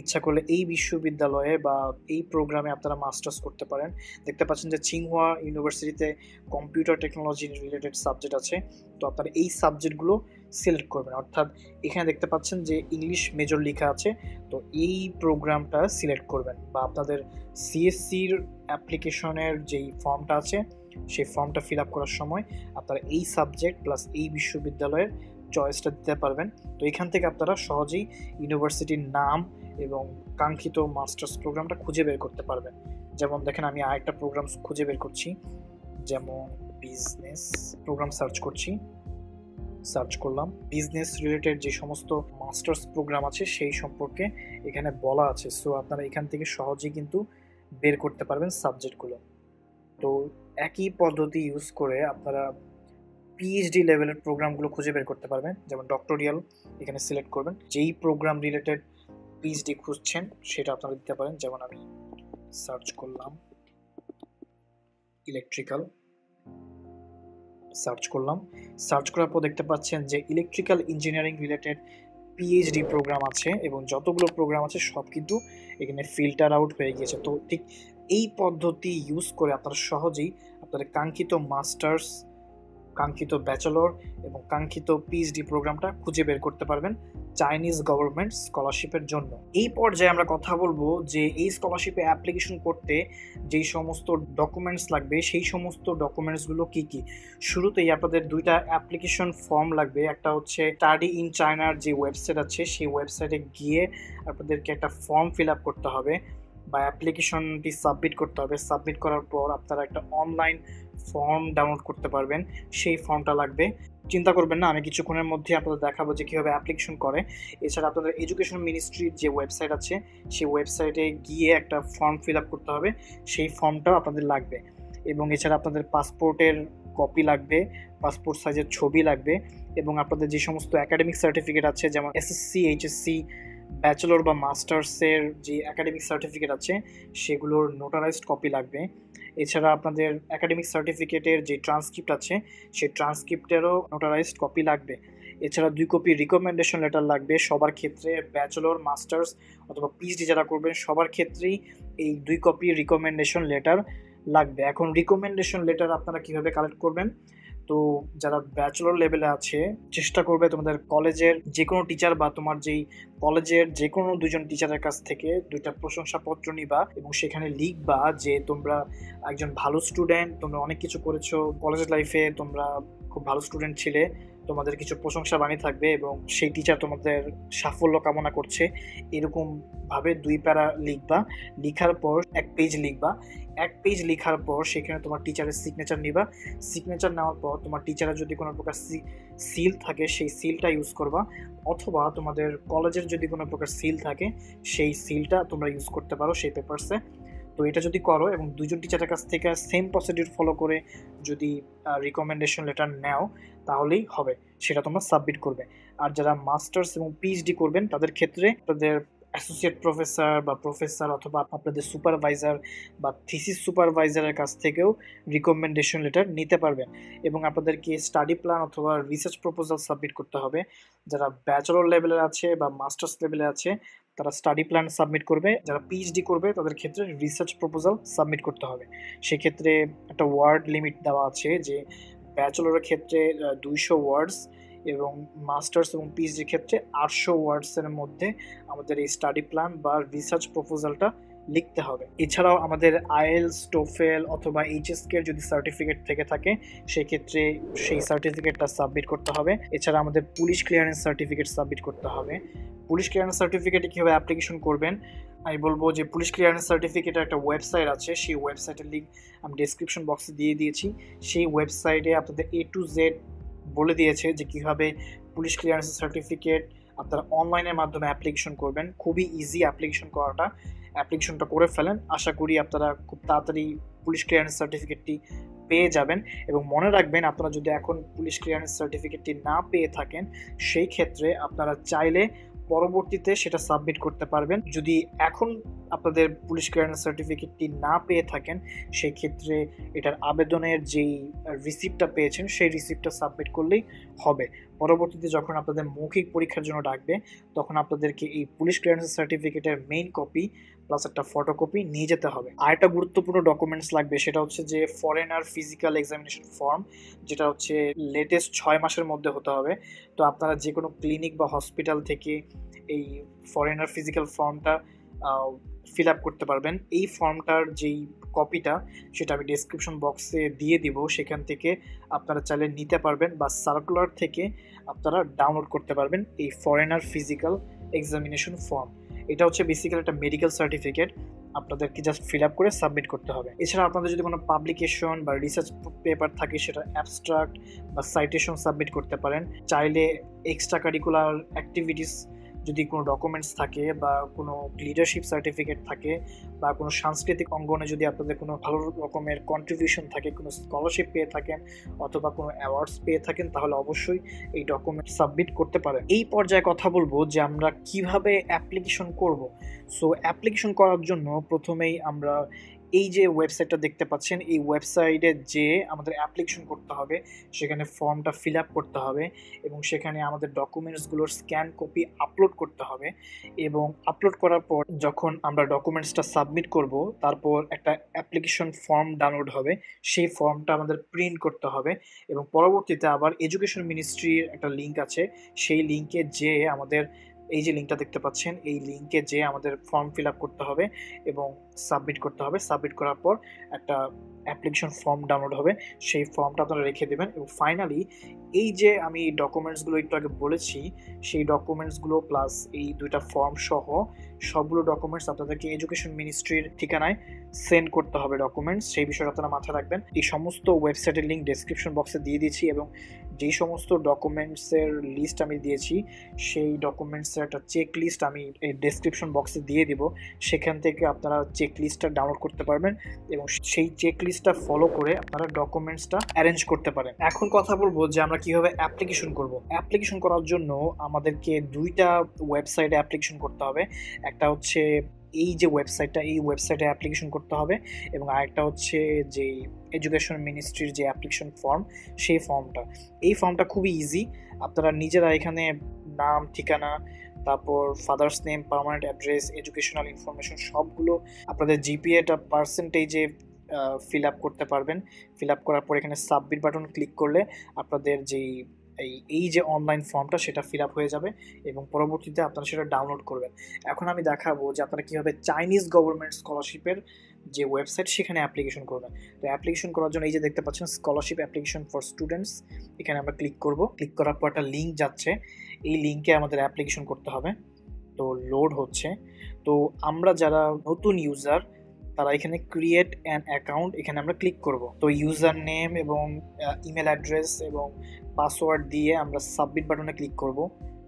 ইচ্ছা করলে এই বিশ্ববিদ্যালয়ে বা এই প্রোগ্রামে আপনারা মাস্টার্স করতে পারেন। দেখতে পাচ্ছেন যে চিংহুয়া ইউনিভার্সিটিতে কম্পিউটার টেকনোলজি রিলেটেড সাবজেক্ট আছে, তো আপনারা এই সাবজেক্টগুলো সিলেক্ট করবেন। অর্থাৎ এখানে দেখতে পাচ্ছেন যে ইংলিশ মেজর লেখা আছে, তো এই প্রোগ্রামটা সিলেক্ট করবেন। বা আপনাদের সিএসসির অ্যাপ্লিকেশনের যেই ফর্মটা আছে সেই ফর্মটা ফিল আপ করার সময় আপনারা এই সাবজেক্ট প্লাস এই বিশ্ববিদ্যালয়ের চয়েসটা দিতে পারবেন। তো এখান থেকে আপনারা সহজেই ইউনিভার্সিটির নাম এবং কাঙ্ক্ষিত মাস্টার্স প্রোগ্রামটা খুঁজে বের করতে পারবেন। যেমন দেখেন আমি আরেকটা প্রোগ্রাম খুঁজে বের করছি, যেমন বিজনেস প্রোগ্রাম সার্চ করলাম। বিজনেস রিলেটেড যে সমস্ত মাস্টার্স প্রোগ্রাম আছে সেই সম্পর্কে এখানে বলা আছে। সো আপনারা এখান থেকে সহজেই কিন্তু বের করতে পারবেন সাবজেক্টগুলো। তো একই পদ্ধতি ইউজ করে আপনারা পিএইচডি লেভেলের প্রোগ্রামগুলো খুঁজে বের করতে পারবেন। যেমন ডক্টরিয়াল এখানে সিলেক্ট করবেন, যেই প্রোগ্রাম রিলেটেড পিএইচডি খুঁজছেন সেটা আপনারা দিতে পারেন। যেমন আমি সার্চ করলাম ইলেকট্রিক্যাল, সার্চ করার পর দেখতে পাচ্ছেন যে electrical engineering related PhD program আছে, এবং যতগুলো প্রোগ্রাম আছে সব কিন্তু এখানে ফিল্টার আউট হয়ে গিয়েছে। তো ঠিক এই পদ্ধতি ইউজ করে আপনারা সহজেই আপনাদের কাঙ্ক্ষিত মাস্টার্স, কাঙ্ক্ষিত ব্যাচেলর এবং কাঙ্ক্ষিত পিএইচডি প্রোগ্রামটা খুঁজে বের করতে পারবেন চাইনিজ গভর্নমেন্ট স্কলারশিপের জন্য। এই পর্যায়ে আমরা কথা বলবো যে এই স্কলারশিপে অ্যাপ্লিকেশন করতে যেই সমস্ত ডকুমেন্টস লাগবে সেই সমস্ত ডকুমেন্টসগুলো কি কি। শুরুতেই আপনাদের দুইটা অ্যাপ্লিকেশন ফর্ম লাগবে। একটা হচ্ছে স্টাডি ইন চায়নার যে ওয়েবসাইট আছে সেই ওয়েবসাইটে গিয়ে আপনাদেরকে একটা ফর্ম ফিল আপ করতে হবে বা অ্যাপ্লিকেশনটি সাবমিট করতে হবে। সাবমিট করার পর আপনারা একটা অনলাইন ফর্ম ডাউনলোড করতে পারবেন, সেই ফর্মটা লাগবে। চিন্তা করবেন না, আমি কিছুক্ষণের মধ্যে আপনাদের দেখাবো যে কীভাবে অ্যাপ্লিকেশন করে। এছাড়া আপনাদের এডুকেশন মিনিস্ট্রির যে ওয়েবসাইট আছে সেই ওয়েবসাইটে গিয়ে একটা ফর্ম ফিল আপ করতে হবে, সেই ফর্মটাও আপনাদের লাগবে। এবং এছাড়া আপনাদের পাসপোর্টের কপি লাগবে, পাসপোর্ট সাইজের ছবি লাগবে, এবং আপনাদের যে সমস্ত একাডেমিক সার্টিফিকেট আছে যেমন এসএসসি, এইচএসসি, ব্যাচেলর বা মাস্টার্সের যে একাডেমিক সার্টিফিকেট আছে সেগুলোর নোটারাইজড কপি লাগবে। এছাড়া আপনাদের একাডেমিক সার্টিফিকেটের যে ট্রান্সক্রিপ্ট আছে সেই ট্রান্সক্রিপ্টেরও নোটারাইজড কপি লাগবে। এছাড়া 2 কপি রিকমেন্ডেশন লেটার লাগবে সবার ক্ষেত্রে, ব্যাচেলর, মাস্টার্স অথবা পিএইচডি যারা করবেন সবার ক্ষেত্রেই এই 2 কপি রিকমেন্ডেশন লেটার লাগবে। এখন রিকমেন্ডেশন লেটার আপনারা কিভাবে কালেক্ট করবেন, তো যারা ব্যাচেলর লেভেলে আছে চেষ্টা করবে তোমাদের কলেজের যে কোনো টিচার বা তোমার যেই কলেজের যে কোনো 2জন টিচারের কাছ থেকে 2টা প্রশংসাপত্র নিবা এবং সেখানে লিখবা যে তোমরা একজন ভালো স্টুডেন্ট, তোমরা অনেক কিছু করেছো কলেজ লাইফে, তোমরা খুব ভালো স্টুডেন্ট ছিলে, তোমাদের কিছু প্রশংসা বাণী থাকবে এবং সেই টিচার তোমাদের সাফল্য কামনা করছে। এরকম ভাবে 2 প্যারা লিখবা। লিখার পর 1 পেজ লিখবা। 1 পেজ লেখার পর সেখানে তোমার টিচারের সিগনেচার নিবা। সিগনেচার নেওয়ার পর তোমার টিচারের যদি কোনো প্রকার সিল থাকে সেই সিলটা ইউজ করবা, অথবা তোমাদের কলেজের যদি কোনো প্রকার সিল থাকে সেই সিলটা তোমরা ইউজ করতে পারো সেই পেপারসে। তো এটা যদি করো এবং 2জন টিচারের কাছ থেকে সেম প্রসিডিউর ফলো করে যদি রিকমেন্ডেশন লেটার নাও তাহলেই হবে, সেটা তোমরা সাবমিট করবে। আর যারা মাস্টার্স এবং পিএইচডি করবেন তাদের ক্ষেত্রে তাদের অ্যাসোসিয়েট প্রফেসর বা প্রফেসর অথবা আপনাদের সুপারভাইজার বা থিসিস সুপারভাইজারের কাছ থেকেও রিকমেন্ডেশন লেটার নিতে পারবেন। এবং আপনাদেরকে স্টাডি প্ল্যান অথবা রিসার্চ প্রপোজাল সাবমিট করতে হবে। যারা ব্যাচেলর লেভেলের আছে বা মাস্টার্স লেভেলে আছে তারা স্টাডি প্ল্যান সাবমিট করবে, যারা পিএইচডি করবে তাদের ক্ষেত্রে রিসার্চ প্রপোজাল সাবমিট করতে হবে। সেক্ষেত্রে একটা ওয়ার্ড লিমিট দেওয়া আছে যে ব্যাচেলরের ক্ষেত্রে 200 ওয়ার্ডস এবং মাস্টার্স এবং পিএইচডির ক্ষেত্রে 800 ওয়ার্ডসের মধ্যে আমাদের এই স্টাডি প্ল্যান বা রিসার্চ প্রপোজালটা লিখতে হবে। এছাড়াও আমাদের আইএলটিএস, টোফেল অথবা এইচএসকে যদি সার্টিফিকেট থেকে থাকে সেক্ষেত্রে সেই সার্টিফিকেটটা সাবমিট করতে হবে। এছাড়া আমাদের পুলিশ ক্লিয়ারেন্স সার্টিফিকেট সাবমিট করতে হবে। পুলিশ ক্লিয়ারেন্স সার্টিফিকেটে কীভাবে অ্যাপ্লিকেশন করবেন আমি বলবো যে পুলিশ ক্লিয়ারেন্স সার্টিফিকেটের একটা ওয়েবসাইট আছে, সেই ওয়েবসাইটের লিঙ্ক আমি ডেসক্রিপশন বক্সে দিয়ে দিয়েছি। সেই ওয়েবসাইটে আপনাদের A to Z বলে দিয়েছে যে কীভাবে পুলিশ ক্লিয়ারেন্স সার্টিফিকেট আপনারা অনলাইনের মাধ্যমে অ্যাপ্লিকেশন করবেন। খুবই ইজি অ্যাপ্লিকেশন করাটা। অ্যাপ্লিকেশনটা করে ফেলেন, আশা করি আপনারা খুব তাড়াতাড়ি পুলিশ ক্লিয়ারেন্স সার্টিফিকেটটি পেয়ে যাবেন। এবং মনে রাখবেন, আপনারা যদি এখন পুলিশ ক্লিয়ারেন্স সার্টিফিকেটটি না পেয়ে থাকেন সেই ক্ষেত্রে আপনারা চাইলে পরবর্তীতে সেটা সাবমিট করতে পারবেন। যদি এখন আপনাদের পুলিশ ক্লিয়ারেন্স সার্টিফিকেটটি না পেয়ে থাকেন সেই ক্ষেত্রে এটার আবেদনের যেই রিসিপ্টটা পেয়েছেন সেই রিসিপ্টটা সাবমিট করলেই হবে। পরবর্তীতে যখন আপনাদের মৌখিক পরীক্ষার জন্য ডাকবে তখন আপনাদেরকে এই পুলিশ ক্লিয়ারেন্স সার্টিফিকেটের মেইন কপি প্লাস একটা ফটোকপি নিয়ে যেতে হবে। আর একটা গুরুত্বপূর্ণ ডকুমেন্টস লাগবে, সেটা হচ্ছে যে ফরেনার ফিজিক্যাল এক্সামিনেশন ফর্ম, যেটা হচ্ছে লেটেস্ট 6 মাসের মধ্যে হতে হবে। তো আপনারা যে কোনো ক্লিনিক বা হসপিটাল থেকে এই ফরেনার ফিজিক্যাল ফর্মটা ফিল আপ করতে পারবেন। এই ফর্মটার যেই কপিটা সেটা আমি ডেসক্রিপশন বক্সে দিয়ে দিব, সেখান থেকে আপনারা চাইলে নিতে পারবেন বা সার্কুলার থেকে আপনারা ডাউনলোড করতে পারবেন এই ফরেনার ফিজিক্যাল এক্সামিনেশন ফর্ম। এটা হচ্ছে বেসিক্যালি একটা মেডিকেল সার্টিফিকেট, আপনাদেরকে জাস্ট ফিল আপ করে সাবমিট করতে হবে। এছাড়া আপনাদের যদি কোনো পাবলিকেশন বা রিসার্চ পেপার থাকে সেটা অ্যাবস্ট্রাক্ট বা সাইটেশন সাবমিট করতে পারেন। চাইলে এক্সট্রা কারিকুলার অ্যাক্টিভিটিস যদি কোনো ডকুমেন্টস থাকে বা কোনো লিডারশিপ সার্টিফিকেট থাকে বা কোনো সাংস্কৃতিক অঙ্গনে যদি আপনাদের কোনো ভালো রকমের কন্ট্রিবিউশন থাকে, কোনো স্কলারশিপ পেয়ে থাকেন অথবা কোনো অ্যাওয়ার্ডস পেয়ে থাকেন, তাহলে অবশ্যই এই ডকুমেন্ট সাবমিট করতে পারেন। এই পর্যায়ে কথা বলবো যে আমরা কিভাবে অ্যাপ্লিকেশন করব। সো অ্যাপ্লিকেশন করার জন্য প্রথমেই আমরা এই যে ওয়েবসাইটটা দেখতে পাচ্ছেন, এই ওয়েবসাইটে যে আমাদের অ্যাপ্লিকেশন করতে হবে, সেখানে ফর্মটা ফিল আপ করতে হবে এবং সেখানে আমাদের ডকুমেন্টসগুলোর স্ক্যান কপি আপলোড করতে হবে। এবং আপলোড করার পর যখন আমরা ডকুমেন্টসটা সাবমিট করব তারপর একটা অ্যাপ্লিকেশন ফর্ম ডাউনলোড হবে, সেই ফর্মটা আমাদের প্রিন্ট করতে হবে এবং পরবর্তীতে আবার এডুকেশন মিনিস্ট্রির একটা লিঙ্ক আছে, সেই লিঙ্কে যে আমাদের এই যে লিঙ্কটা দেখতে পাচ্ছেন এই লিঙ্কে যে আমাদের ফর্ম ফিল আপ করতে হবে এবং সাবমিট করতে হবে। সাবমিট করার পর একটা অ্যাপ্লিকেশন ফর্ম ডাউনলোড হবে, সেই ফর্মটা আপনারা রেখে দেবেন। এবং ফাইনালি এই যে আমি ডকুমেন্টসগুলো একটু আগে বলেছি সেই ডকুমেন্টসগুলো প্লাস এই দুইটা ফর্ম সহ সবগুলো ডকুমেন্টস আপনাদেরকে এডুকেশন মিনিস্ট্রির ঠিকানায় সেন্ড করতে হবে ডকুমেন্টস। সেই বিষয়টা আপনারা মাথায় রাখবেন। এই সমস্ত ওয়েবসাইটের লিঙ্ক ডেসক্রিপশন বক্সে দিয়ে দিয়েছি এবং যেই সমস্ত ডকুমেন্টসের লিস্ট আমি দিয়েছি সেই ডকুমেন্টসের একটা চেক লিস্ট আমি এই ডেসক্রিপশন বক্সে দিয়ে দিব, সেখান থেকে আপনারা চেক লিস্টটা ডাউনলোড করতে পারবেন এবং সেই চেক লিস্টটা ফলো করে আপনারা ডকুমেন্টসটা অ্যারেঞ্জ করতে পারেন। এখন কথা বলবো যে আমরা কিভাবে অ্যাপ্লিকেশন করব। অ্যাপ্লিকেশন করার জন্য আমাদেরকে দুইটা ওয়েবসাইটে অ্যাপ্লিকেশন করতে হবে। একটা হচ্ছে এই যে ওয়েবসাইটটা, এই ওয়েবসাইটে অ্যাপ্লিকেশন করতে হবে এবং আরেকটা হচ্ছে যে এডুকেশন মিনিস্ট্রির যে অ্যাপ্লিকেশন ফর্ম, সেই ফর্মটা। এই ফর্মটা খুবই ইজি, আপনারা নিজেরা এখানে নাম, ঠিকানা, তারপর father's name, permanent address, educational information সবগুলো আপনাদের জিপিএটা পার্সেন্টেজে ফিল আপ করতে পারবেন। ফিল আপ করার পর এখানে সাবমিট বাটন ক্লিক করলে আপনাদের যেই এই যে অনলাইন ফর্মটা সেটা ফিল আপ হয়ে যাবে এবং পরবর্তীতে আপনারা সেটা ডাউনলোড করবেন। এখন আমি দেখাবো যে আপনারা কীভাবে চাইনিজ গভর্নমেন্ট স্কলারশিপের যে ওয়েবসাইট সেখানে অ্যাপ্লিকেশন করবেন। তো অ্যাপ্লিকেশন করার জন্য এই যে দেখতে পাচ্ছেন স্কলারশিপ অ্যাপ্লিকেশন ফর স্টুডেন্টস, এখানে আমরা ক্লিক করব। ক্লিক করার পর একটা লিঙ্ক যাচ্ছে, এই লিঙ্কে আমাদের অ্যাপ্লিকেশন করতে হবে। তো লোড হচ্ছে। তো আমরা যারা নতুন ইউজার তারা এখানে ক্রিয়েট অ্যান অ্যাকাউন্ট, এখানে আমরা ক্লিক করব। তো ইউজার নেম এবং ইমেল অ্যাড্রেস এবং পাসওয়ার্ড দিয়ে আমরা সাবমিট বাটনে ক্লিক করব।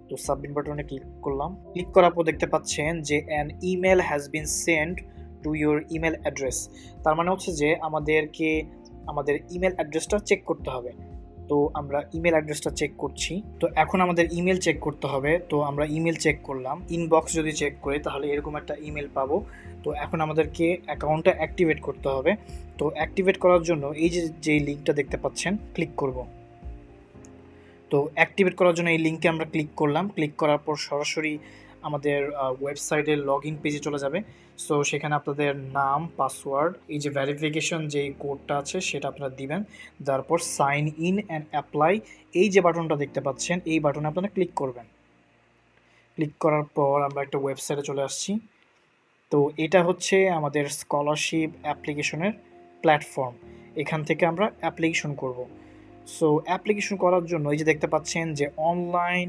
তো সাবমিট বাটনে ক্লিক করলাম। ক্লিক করার পর দেখতে পাচ্ছেন যে an email has been send to your email address. তার মানে হচ্ছে যে আমাদেরকে আমাদের ইমেল অ্যাড্রেসটা চেক করতে হবে। তো আমরা ইমেল অ্যাড্রেসটা চেক করছি। তো এখন আমাদের ইমেল চেক করতে হবে। তো আমরা ইমেল চেক করলাম, ইনবক্স যদি চেক করি তাহলে এরকম একটা ইমেল পাবো। তো এখন আমাদেরকে অ্যাকাউন্টটা অ্যাক্টিভেট করতে হবে। তো অ্যাক্টিভেট করার জন্য এই যে লিঙ্কটা দেখতে পাচ্ছেন, ক্লিক করব। তো অ্যাক্টিভেট করার জন্য এই লিঙ্কে আমরা ক্লিক করলাম। ক্লিক করার পর সরাসরি আমাদের ওয়েবসাইটের লগ ইন পেজে চলে যাবে। সো সেখানে আপনাদের নাম, পাসওয়ার্ড, এই যে ভেরিফিকেশন যে কোডটা আছে সেটা আপনারা দিবেন। তারপর সাইন ইন অ্যান্ড অ্যাপ্লাই, এই যে বাটনটা দেখতে পাচ্ছেন এই বাটনে আপনারা ক্লিক করবেন। ক্লিক করার পর আমরা একটা ওয়েবসাইটে চলে আসছি। তো এটা হচ্ছে আমাদের স্কলারশিপ অ্যাপ্লিকেশনের প্ল্যাটফর্ম। এখান থেকে আমরা অ্যাপ্লিকেশন করব। সো অ্যাপ্লিকেশন করার জন্য এই যে দেখতে পাচ্ছেন যে অনলাইন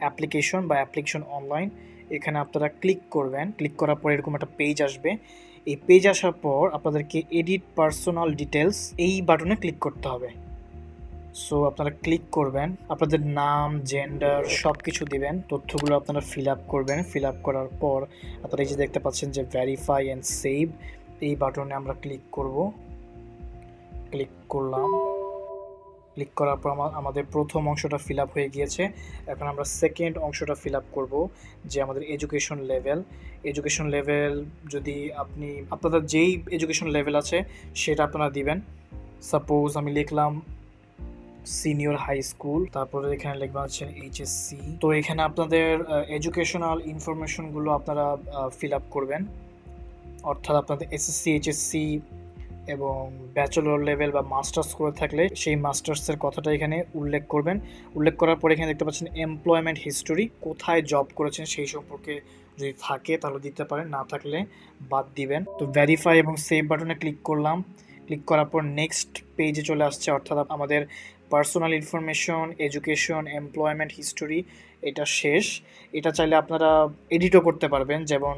অ্যাপ্লিকেশন বা অ্যাপ্লিকেশন অনলাইন, এখানে আপনারা ক্লিক করবেন। ক্লিক করার পর এরকম একটা পেজ আসবে। এই পেজ আসার পর আপনাদেরকে এডিট পার্সোনাল ডিটেলস এই বাটনে ক্লিক করতে হবে। সো আপনারা ক্লিক করবেন, আপনাদের নাম, জেন্ডার সব কিছু দিবেন, তথ্যগুলো আপনারা ফিল আপ করবেন। ফিল আপ করার পর আপনারা এই যে দেখতে পাচ্ছেন যে ভেরিফাই অ্যান্ড সেভ, এই বাটনে আমরা ক্লিক করব। ক্লিক করলাম। ক্লিক করার পর আমাদের প্রথম অংশটা ফিল আপ হয়ে গিয়েছে। এখন আমরা সেকেন্ড অংশটা ফিল আপ করবো, যে আমাদের এডুকেশন লেভেল। এডুকেশন লেভেল যদি আপনাদের যেই এডুকেশন লেভেল আছে সেটা আপনারা দিবেন। সাপোজ আমি লিখলাম সিনিয়র হাই স্কুল, তারপরে এখানে লিখবা হচ্ছে এইচএসসি। তো এখানে আপনাদের এডুকেশনাল ইনফরমেশনগুলো আপনারা ফিল আপ করবেন, অর্থাৎ আপনাদের এসএসসি, এইচএসসি এবং ব্যাচেলর লেভেল বা মাস্টার্স করে থাকলে সেই মাস্টার্সের কথাটা এখানে উল্লেখ করবেন। উল্লেখ করার পর এখানে দেখতে পাচ্ছেন এমপ্লয়মেন্ট হিস্টোরি, কোথায় জব করেছেন সেই সম্পর্কে যদি থাকে তাহলে দিতে পারেন, না থাকলে বাদ দিবেন। তো ভেরিফাই এবং সেভ বাটনে ক্লিক করলাম। ক্লিক করার পর নেক্সট পেজে চলে আসছে, অর্থাৎ আমাদের personal information, education, employment history এটা শেষ। এটা চাইলে আপনারা এডিটও করতে পারবেন, যেমন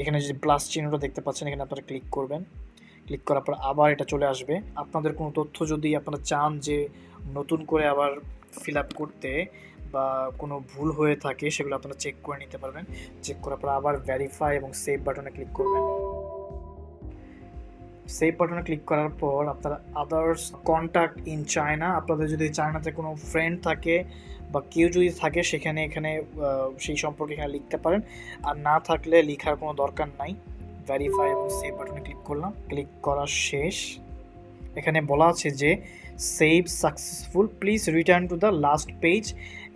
এখানে যে প্লাস চিহ্নটা দেখতে পাচ্ছেন এখানে আপনারা ক্লিক করবেন। ক্লিক করার পর আবার এটা চলে আসবে। আপনাদের কোনো তথ্য যদি আপনারা চান যে নতুন করে আবার ফিল আপ করতে বা কোনো ভুল হয়ে থাকে সেগুলো আপনারা চেক করে নিতে পারবেন। চেক করার পর আবার ভেরিফাই এবং সেভ বাটনে ক্লিক করবেন। সেভ বাটনে ক্লিক করার পর আপনারা আদার্স কন্ট্যাক্ট ইন চায়না, আপনাদের যদি চায়নাতে কোনো ফ্রেন্ড থাকে বা কেউ যদি থাকে সেখানে এখানে সেই সম্পর্কে এখানে লিখতে পারেন, আর না থাকলে লেখার কোনো দরকার নাই। ভেরিফাই এবং সেভ বাটনে ক্লিক করলাম। ক্লিক করা শেষ। এখানে বলা আছে যে save successful, please return to the last page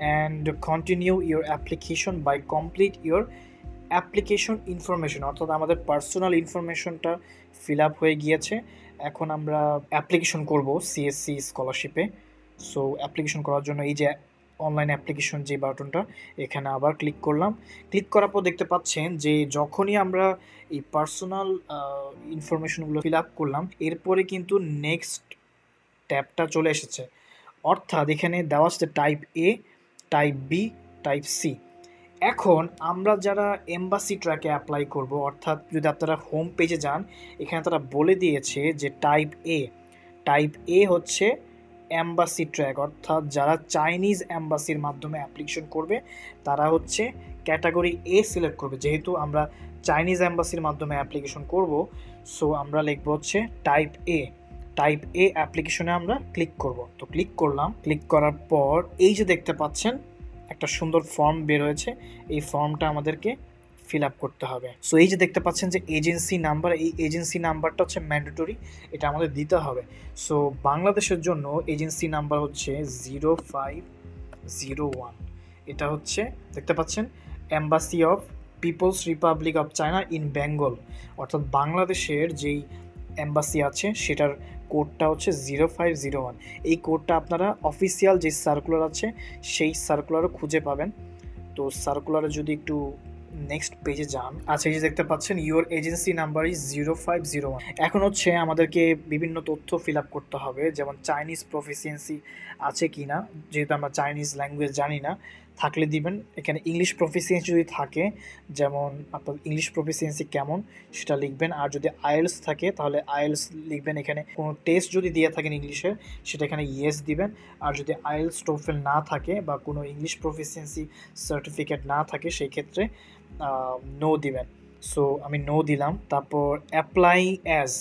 and continue your application by complete your application information, অর্থাৎ আমাদের পার্সোনাল ইনফরমেশনটা ফিল আপ হয়ে গিয়েছে। এখন আমরা অ্যাপ্লিকেশন করব সিএসসি স্কলারশিপে। সো অ্যাপ্লিকেশন করার জন্য এই যে অনলাইন অ্যাপ্লিকেশন যে বাটনটা এখানে আবার ক্লিক করলাম। ক্লিক করার পর দেখতে পাচ্ছেন যে যখনই আমরা এই পার্সোনাল ইনফরমেশনগুলো ফিল আপ করলাম এরপরে কিন্তু নেক্সট ট্যাবটা চলে এসেছে, অর্থাৎ এখানে দেওয়া আছে টাইপ এ, টাইপ বি, টাইপ সি। এখন আমরা যারা এমবাসি ট্র্যাকে অ্যাপ্লাই করব, অর্থাৎ যদি আপনারা হোম পেজে যান এখানে তারা বলে দিয়েছে যে টাইপ এ হচ্ছে এমবাসি ট্র্যাক, অর্থাৎ যারা চাইনিজ এমবাসির মাধ্যমে অ্যাপ্লিকেশন করবে তারা হচ্ছে ক্যাটাগরি এ সিলেক্ট করবে। যেহেতু আমরা চাইনিজ এমবাসির মাধ্যমে অ্যাপ্লিকেশন করব, সো আমরা লিখব হচ্ছে টাইপ এ অ্যাপ্লিকেশনে আমরা ক্লিক করব। তো ক্লিক করলাম। ক্লিক করার পর এই যে দেখতে পাচ্ছেন একটা সুন্দর ফর্ম বের হয়েছে, এই ফর্মটা আমাদেরকে ফিল আপ করতে হবে। সো এই যে দেখতে পাচ্ছেন যে এজেন্সি নাম্বার, এই এজেন্সি নাম্বারটা হচ্ছে ম্যান্ডেটরি, এটা আমাদের দিতে হবে। সো বাংলাদেশের জন্য এজেন্সি নাম্বার হচ্ছে 0501, এটা হচ্ছে দেখতে পাচ্ছেন embassy of people's republic of China in Bengal, অর্থাৎ বাংলাদেশের যেই এম্বাসি আছে সেটার কোডটা হচ্ছে 0501। এই কোডটা আপনারা অফিসিয়াল যে সার্কুলার আছে সেই সার্কুলারও খুঁজে পাবেন। তো সার্কুলারে যদি একটু নেক্সট পেজে যান, আচ্ছা এই যে দেখতে পাচ্ছেন ইউর এজেন্সি নাম্বার ইজ 0501। এখন হচ্ছে আমাদেরকে বিভিন্ন তথ্য ফিল আপ করতে হবে, যেমন চাইনিজ প্রফিসিয়েন্সি আছে কি না, যেহেতু আমরা চাইনিজ ল্যাঙ্গুয়েজ জানি না, থাকলে দিবেন। এখানে ইংলিশ প্রফিসিয়েন্সি যদি থাকে, যেমন আপনার ইংলিশ প্রফিসিয়েন্সি কেমন সেটা লিখবেন। আর যদি আইএলস থাকে তাহলে আইএলস লিখবেন। এখানে কোনো টেস্ট যদি দিয়ে থাকেন ইংলিশের সেটা এখানে ইয়েস দিবেন। আর যদি আইএলস টোফেল না থাকে বা কোনো ইংলিশ প্রফিসিয়েন্সি সার্টিফিকেট না থাকে সেই ক্ষেত্রে নো দিবেন। সো আমি নো দিলাম। তারপর অ্যাপ্লাই অ্যাজ,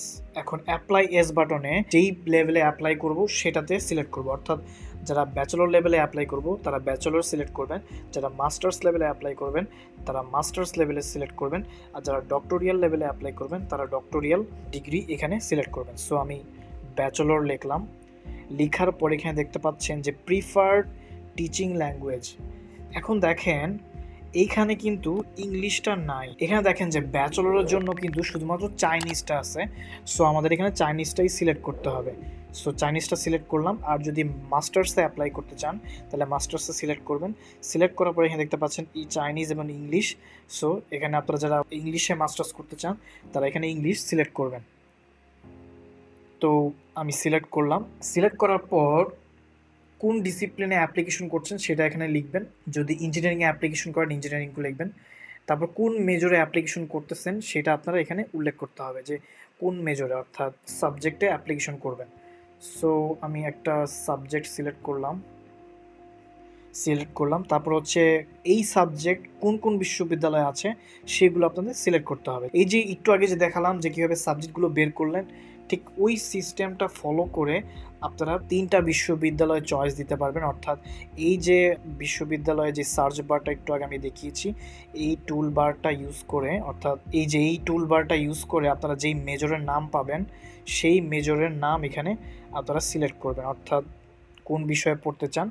এখন অ্যাপ্লাই অ্যাজ বাটনে যেই লেভেলে অ্যাপ্লাই করব সেটাতে সিলেক্ট করব, অর্থাৎ যারা ব্যাচেলর লেভেলে অ্যাপ্লাই করব তারা ব্যাচেলর সিলেক্ট করবেন, যারা মাস্টার্স লেভেলে অ্যাপ্লাই করবেন তারা মাস্টার্স লেভেলে সিলেক্ট করবেন, আর যারা ডক্টরিয়াল লেভেলে অ্যাপ্লাই করবেন তারা ডক্টরিয়াল ডিগ্রি এখানে সিলেক্ট করবেন। সো আমি ব্যাচেলর লিখলাম। লেখার পর এখানে দেখতে পাচ্ছেন যে প্রিফার্ড টিচিং ল্যাঙ্গুয়েজ। এখন দেখেন এইখানে কিন্তু ইংলিশটা নাই, এখানে দেখেন যে ব্যাচেলরের জন্য কিন্তু শুধুমাত্র চাইনিজটা আছে। সো আমাদের এখানে চাইনিজটাই সিলেক্ট করতে হবে। সো চাইনিজটা সিলেক্ট করলাম। আর যদি মাস্টার্সে অ্যাপ্লাই করতে চান তাহলে মাস্টার্সে সিলেক্ট করবেন। সিলেক্ট করার পর এখানে দেখতে পাচ্ছেন চাইনিজ এবং ইংলিশ। সো এখানে আপনারা যারা ইংলিশে মাস্টার্স করতে চান তারা এখানে ইংলিশ সিলেক্ট করবেন। তো আমি সিলেক্ট করলাম। সিলেক্ট করার পর কোন ডিসিপ্লিনে অ্যাপ্লিকেশন করছেন সেটা এখানে লিখবেন। যদি ইঞ্জিনিয়ারিংয়ে অ্যাপ্লিকেশন করেন ইঞ্জিনিয়ারিংকে লিখবেন। তারপর কোন মেজরে অ্যাপ্লিকেশন করতেছেন সেটা আপনারা এখানে উল্লেখ করতে হবে যে কোন মেজরে অর্থাৎ সাবজেক্টে অ্যাপ্লিকেশন করবেন। সো আমি একটা সাবজেক্ট সিলেক্ট করলাম। তারপর হচ্ছে এই সাবজেক্ট কোন কোন বিশ্ববিদ্যালয় আছে সেগুলো আপনাদের সিলেক্ট করতে হবে। এই যে একটু আগে যে দেখালাম যে কীভাবে সাবজেক্টগুলো বের করলেন, ঠিক ওই সিস্টেমটা ফলো করে আপনারা 3টা বিশ্ববিদ্যালয় চয়েস দিতে পারবেন। অর্থাৎ এই যে বিশ্ববিদ্যালয়ে যে সার্চ বারটা একটু আগে আমি দেখিয়েছি, এই টুল বারটা ইউজ করে, অর্থাৎ এই টুল বারটা ইউজ করে আপনারা যেই মেজরের নাম পাবেন সেই মেজরের নাম এখানে আপনারা সিলেক্ট করবেন। অর্থাৎ কোন বিষয়ে পড়তে চান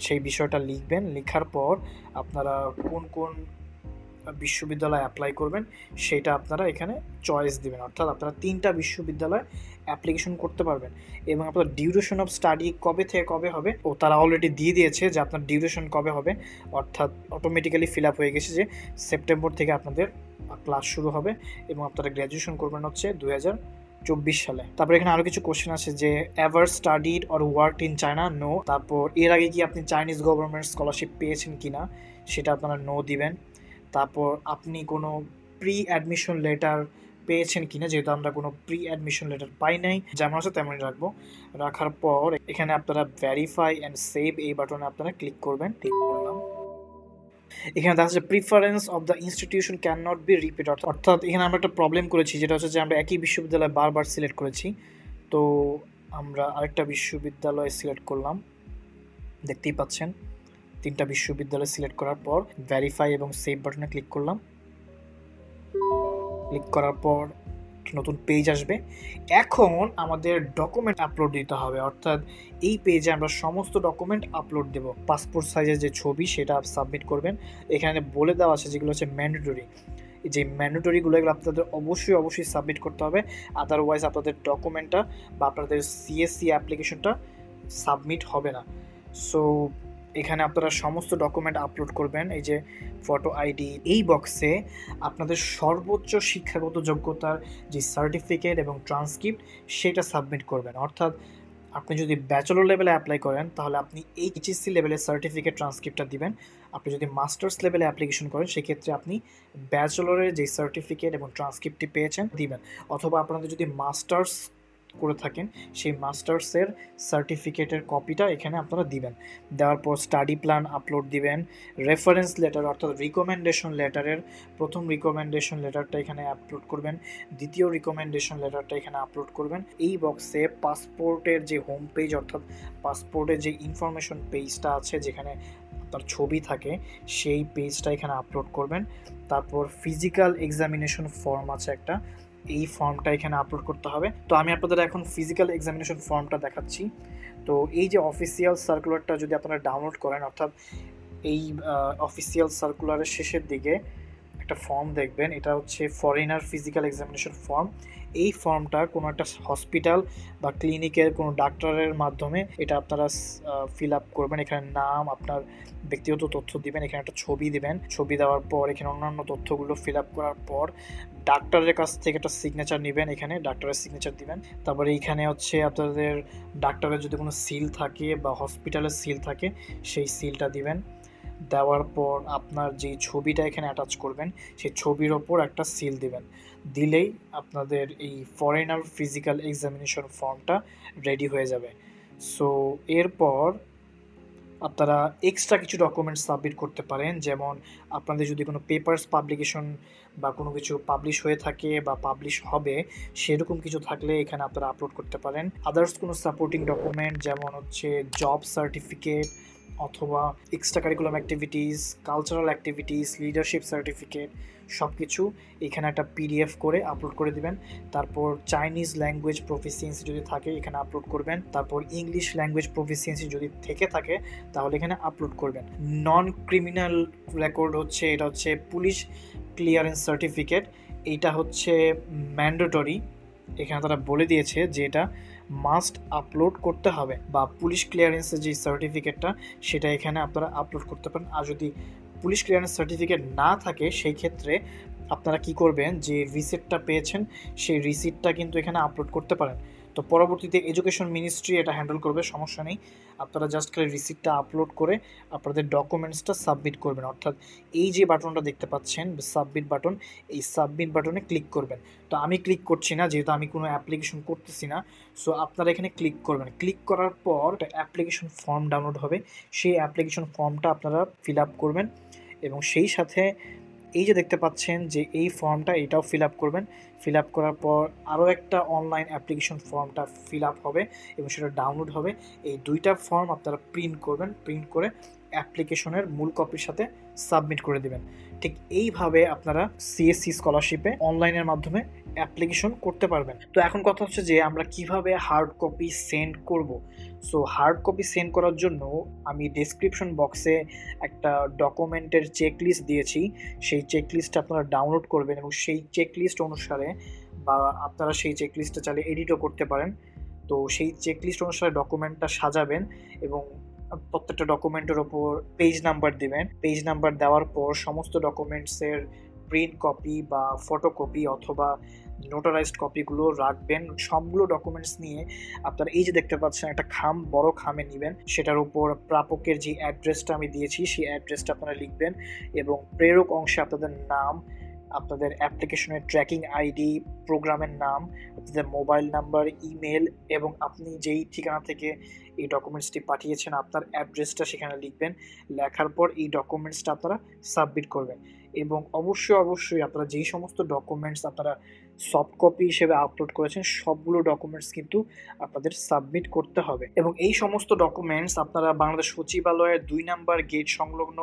সেই বিষয়টা লিখবেন। লেখার পর আপনারা কোন কোন বিশ্ববিদ্যালয়ে অ্যাপ্লাই করবেন সেটা আপনারা এখানে চয়েস দিবেন। অর্থাৎ আপনারা 3টা বিশ্ববিদ্যালয়ে অ্যাপ্লিকেশন করতে পারবেন। এবং আপনার ডিউরেশন অফ স্টাডি কবে থেকে কবে হবে, ও তারা অলরেডি দিয়ে দিয়েছে যে আপনার ডিউরেশন কবে হবে, অর্থাৎ অটোমেটিক্যালি ফিল আপ হয়ে গেছে যে সেপ্টেম্বর থেকে আপনাদের ক্লাস শুরু হবে এবং আপনারা গ্র্যাজুয়েশন করবেন হচ্ছে 2024 সালে। তারপর এখানে আরো কিছু কোশ্চেন আছে যে ever studied or work in China, no. তারপর এর আগে কি আপনি চাইনিজ গভর্নমেন্ট স্কলারশিপ পেয়েছেন কিনা সেটা আপনারা নো দিবেন। তারপর আপনি কোনো প্রি অ্যাডমিশন লেটার পেয়েছেন কিনা, যেহেতু আমরা কোনো প্রি অ্যাডমিশন লেটার পাই নাই, যেমন আছে তেমনই রাখবো। রাখার পর এখানে আপনারা ভেরিফাই অ্যান্ড সেভ এই বাটনে আপনারা ক্লিক করবেন। ক্লিক করলাম। এখানে দেখা যাচ্ছে preference of the institution can not be repeat, অর্থাৎ এখানে আমরা একটা প্রবলেম করেছি, যেটা হচ্ছে যে আমরা একই বিশ্ববিদ্যালয় বারবার সিলেক্ট করেছি। তো আমরা আরেকটা বিশ্ববিদ্যালয় সিলেক্ট করলাম, দেখতেই পাচ্ছেন 3টা বিশ্ববিদ্যালয় সিলেক্ট করার পর ভেরিফাই এবং সেভ বাটনে ক্লিক করলাম। ক্লিক করার পর নতুন পেজ আসবে। এখন আমাদের ডকুমেন্ট আপলোড দিতে হবে, অর্থাৎ এই পেজে আমরা সমস্ত ডকুমেন্ট আপলোড দেব। পাসপোর্ট সাইজের যে ছবি সেটা সাবমিট করবেন। এখানে বলে দেওয়া আছে যেগুলো হচ্ছে ম্যান্ডেটরি, যে ম্যান্ডেটরিগুলো এগুলো আপনাদের অবশ্যই সাবমিট করতে হবে, আদারওয়াইজ আপনাদের ডকুমেন্টটা বা আপনাদের সিএসসি অ্যাপ্লিকেশনটা সাবমিট হবে না। সো এখানে আপনারা সমস্ত ডকুমেন্ট আপলোড করবেন। এই যে ফটো আইডি, এই বক্সে আপনাদের সর্বোচ্চ শিক্ষাগত যোগ্যতার যে সার্টিফিকেট এবং ট্রান্সক্রিপ্ট সেটা সাবমিট করবেন। অর্থাৎ আপনি যদি ব্যাচেলর লেভেলে অ্যাপ্লাই করেন তাহলে আপনি এই এইচএসসি লেভেলের সার্টিফিকেট ট্রান্সক্রিপ্টটা দিবেন। আপনি যদি মাস্টার্স লেভেলে অ্যাপ্লিকেশন করেন সেক্ষেত্রে আপনি ব্যাচেলরের যে সার্টিফিকেট এবং ট্রান্সক্রিপ্টটি পেয়েছেন দিবেন। অথবা আপনাদের যদি মাস্টার্স করে থাকেন সেই মাস্টার্সের সার্টিফিকেটের কপিটা এখানে আপনারা দিবেন। দেওয়ার পর স্টাডি প্ল্যান আপলোড দিবেন। রেফারেন্স লেটার অর্থাৎ রিকমেন্ডেশন লেটারের প্রথম রিকমেন্ডেশন লেটারটা এখানে আপলোড করবেন, দ্বিতীয় রিকমেন্ডেশন লেটারটা এখানে আপলোড করবেন। এই বক্সে পাসপোর্টের যে হোম পেজ অর্থাৎ পাসপোর্টের যে ইনফরমেশন পেজটা আছে যেখানে তার ছবি থাকে সেই পেজটা এখানে আপলোড করবেন। তারপর ফিজিক্যাল এক্সামিনেশন ফর্ম আছে একটা, এই ফর্মটা এখানে আপলোড করতে হবে। তো আমি আপনাদের এখন ফিজিক্যাল এক্সামিনেশন ফর্মটা দেখাচ্ছি। তো এই যে অফিসিয়াল সার্কুলারটা যদি আপনারা ডাউনলোড করেন, অর্থাৎ এই অফিসিয়াল সার্কুলারের শেষের দিকে একটা ফর্ম দেখবেন, এটা হচ্ছে ফরেনার ফিজিক্যাল এক্সামিনেশন ফর্ম। এই ফর্মটা কোনো একটা হসপিটাল বা ক্লিনিকের কোনো ডাক্তারের মাধ্যমে এটা আপনারা ফিল আপ করবেন। এখানে নাম, আপনার ব্যক্তিগত তথ্য দিবেন, এখানে একটা ছবি দিবেন। ছবি দেওয়ার পর এখানে অন্যান্য তথ্যগুলো ফিল আপ করার পর ডাক্তারের কাছ থেকে একটা সিগনেচার নেবেন, এখানে ডাক্তারের সিগনেচার দিবেন। তারপরে এইখানে হচ্ছে আপনাদের ডাক্তারের যদি কোনো সিল থাকে বা হসপিটালের সিল থাকে সেই সিলটা দিবেন। দেওয়ার পর আপনার যেই ছবিটা এখানে অ্যাটাচ করবেন সেই ছবির ওপর একটা সিল দিবেন। দিলেই আপনাদের এই ফরেনার ফিজিক্যাল এক্সামিনেশন ফর্মটা রেডি হয়ে যাবে। সো এরপর আপনারা এক্সট্রা কিছু ডকুমেন্টস সাবমিট করতে পারেন, যেমন আপনাদের যদি কোনো পেপারস পাবলিকেশন বা কোনো কিছু পাবলিশ হয়ে থাকে বা পাবলিশ হবে সেরকম কিছু থাকলে এখানে আপনারা আপলোড করতে পারেন। আদার্স কোনো সাপোর্টিং ডকুমেন্ট যেমন হচ্ছে জব সার্টিফিকেট অথবা extra curriculum activities, cultural activities, leadership certificate সব কিছু এখানে একটা পিডিএফ করে আপলোড করে দিবেন। তারপর চাইনিজ ল্যাঙ্গুয়েজ প্রফিসিয়েন্সি যদি থাকে এখানে আপলোড করবেন। তারপর ইংলিশ ল্যাঙ্গুয়েজ প্রফিসিয়েন্সি যদি থেকে থাকে তাহলে এখানে আপলোড করবেন। নন ক্রিমিনাল রেকর্ড হচ্ছে, এটা হচ্ছে পুলিশ ক্লিয়ারেন্স সার্টিফিকেট, এইটা হচ্ছে ম্যান্ডেটরি। এখানে তারা বলে দিয়েছে যে এটা মাস্ট আপলোড করতে হবে, বা পুলিশ ক্লিয়ারেন্সের যে সার্টিফিকেটটা সেটা এখানে আপনারা আপলোড করতে পারেন। আর যদি পুলিশ ক্লিয়ারেন্স সার্টিফিকেট না থাকে সেই ক্ষেত্রে আপনারা কি করবেন, যে রিসিপ্টটা পেয়েছেন সেই রিসিপ্টটা কিন্তু এখানে আপলোড করতে পারেন। তো পরবর্তীতে এডুকেশন মিনিস্ট্রি এটা হ্যান্ডেল করবে, সমস্যা নেই। আপনারা জাস্ট খালি রিসিপ্টটা আপলোড করে আপনাদের ডকুমেন্টসটা সাবমিট করবেন। অর্থাৎ এই যে বাটনটা দেখতে পাচ্ছেন সাবমিট বাটন, এই সাবমিট বাটনে ক্লিক করবেন। তো আমি ক্লিক করছি না যেহেতু আমি কোনো অ্যাপ্লিকেশন করতেছি না, সো আপনারা এখানে ক্লিক করবেন। ক্লিক করার পর একটা অ্যাপ্লিকেশন ফর্ম ডাউনলোড হবে, সেই অ্যাপ্লিকেশন ফর্মটা আপনারা ফিল আপ করবেন এবং সেই সাথে এই যে দেখতে পাচ্ছেন যে এই ফর্মটা এটাও ফিল আপ করবেন। ফিল আপ করার পর আরও একটা অনলাইন অ্যাপ্লিকেশন ফর্মটা ফিল আপ হবে এবং সেটা ডাউনলোড হবে। এই দুইটা ফর্ম আপনারা প্রিন্ট করবেন, প্রিন্ট করে অ্যাপ্লিকেশনের মূল কপির সাথে সাবমিট করে দেবেন। ঠিক এইভাবে আপনারা সিএসসি স্কলারশিপে অনলাইনের মাধ্যমে অ্যাপ্লিকেশন করতে পারবেন। তো এখন কথা হচ্ছে যে আমরা কিভাবে হার্ড কপি সেন্ড করব। সো হার্ড কপি সেন্ড করার জন্য আমি ডেসক্রিপশন বক্সে একটা ডকুমেন্টের চেকলিস্ট দিয়েছি, সেই চেকলিস্টটা আপনারা ডাউনলোড করবেন এবং সেই চেকলিস্ট অনুসারে, বা আপনারা সেই চেকলিস্টটা চাইলে এডিটও করতে পারেন, তো সেই চেকলিস্ট অনুসারে ডকুমেন্টটা সাজাবেন এবং প্রত্যেকটা ডকুমেন্টের ওপর পেজ নাম্বার দিবেন। পেজ নাম্বার দেওয়ার পর সমস্ত ডকুমেন্টসের প্রিন্ট কপি বা ফটোকপি অথবা নোটারাইজড কপিগুলো রাখবেন। সবগুলো ডকুমেন্টস নিয়ে আপনারা এই যে দেখতে পাচ্ছেন একটা খাম, বড় খামে নেবেন, সেটার উপর প্রাপকের যে অ্যাড্রেসটা আমি দিয়েছি সেই অ্যাড্রেসটা আপনারা লিখবেন এবং প্রেরক অংশে আপনাদের নাম, আপনাদের অ্যাপ্লিকেশনের ট্র্যাকিং আইডি, প্রোগ্রামের নাম, আপনাদের মোবাইল নাম্বার, ইমেল এবং আপনি যেই ঠিকানা থেকে এই ডকুমেন্টসটি পাঠিয়েছেন আপনার অ্যাড্রেসটা সেখানে লিখবেন। লেখার পর এই ডকুমেন্টসটা আপনারা সাবমিট করবেন এবং অবশ্যই আপনারা যেই সমস্ত ডকুমেন্টস আপনারা সফট কপি হিসেবে আপলোড করেছেন সবগুলো ডকুমেন্টস কিন্তু আপনাদের সাবমিট করতে হবে। এবং এই সমস্ত ডকুমেন্টস আপনারা বাংলাদেশ সচিবালয়ের 2 নাম্বার গেট সংলগ্ন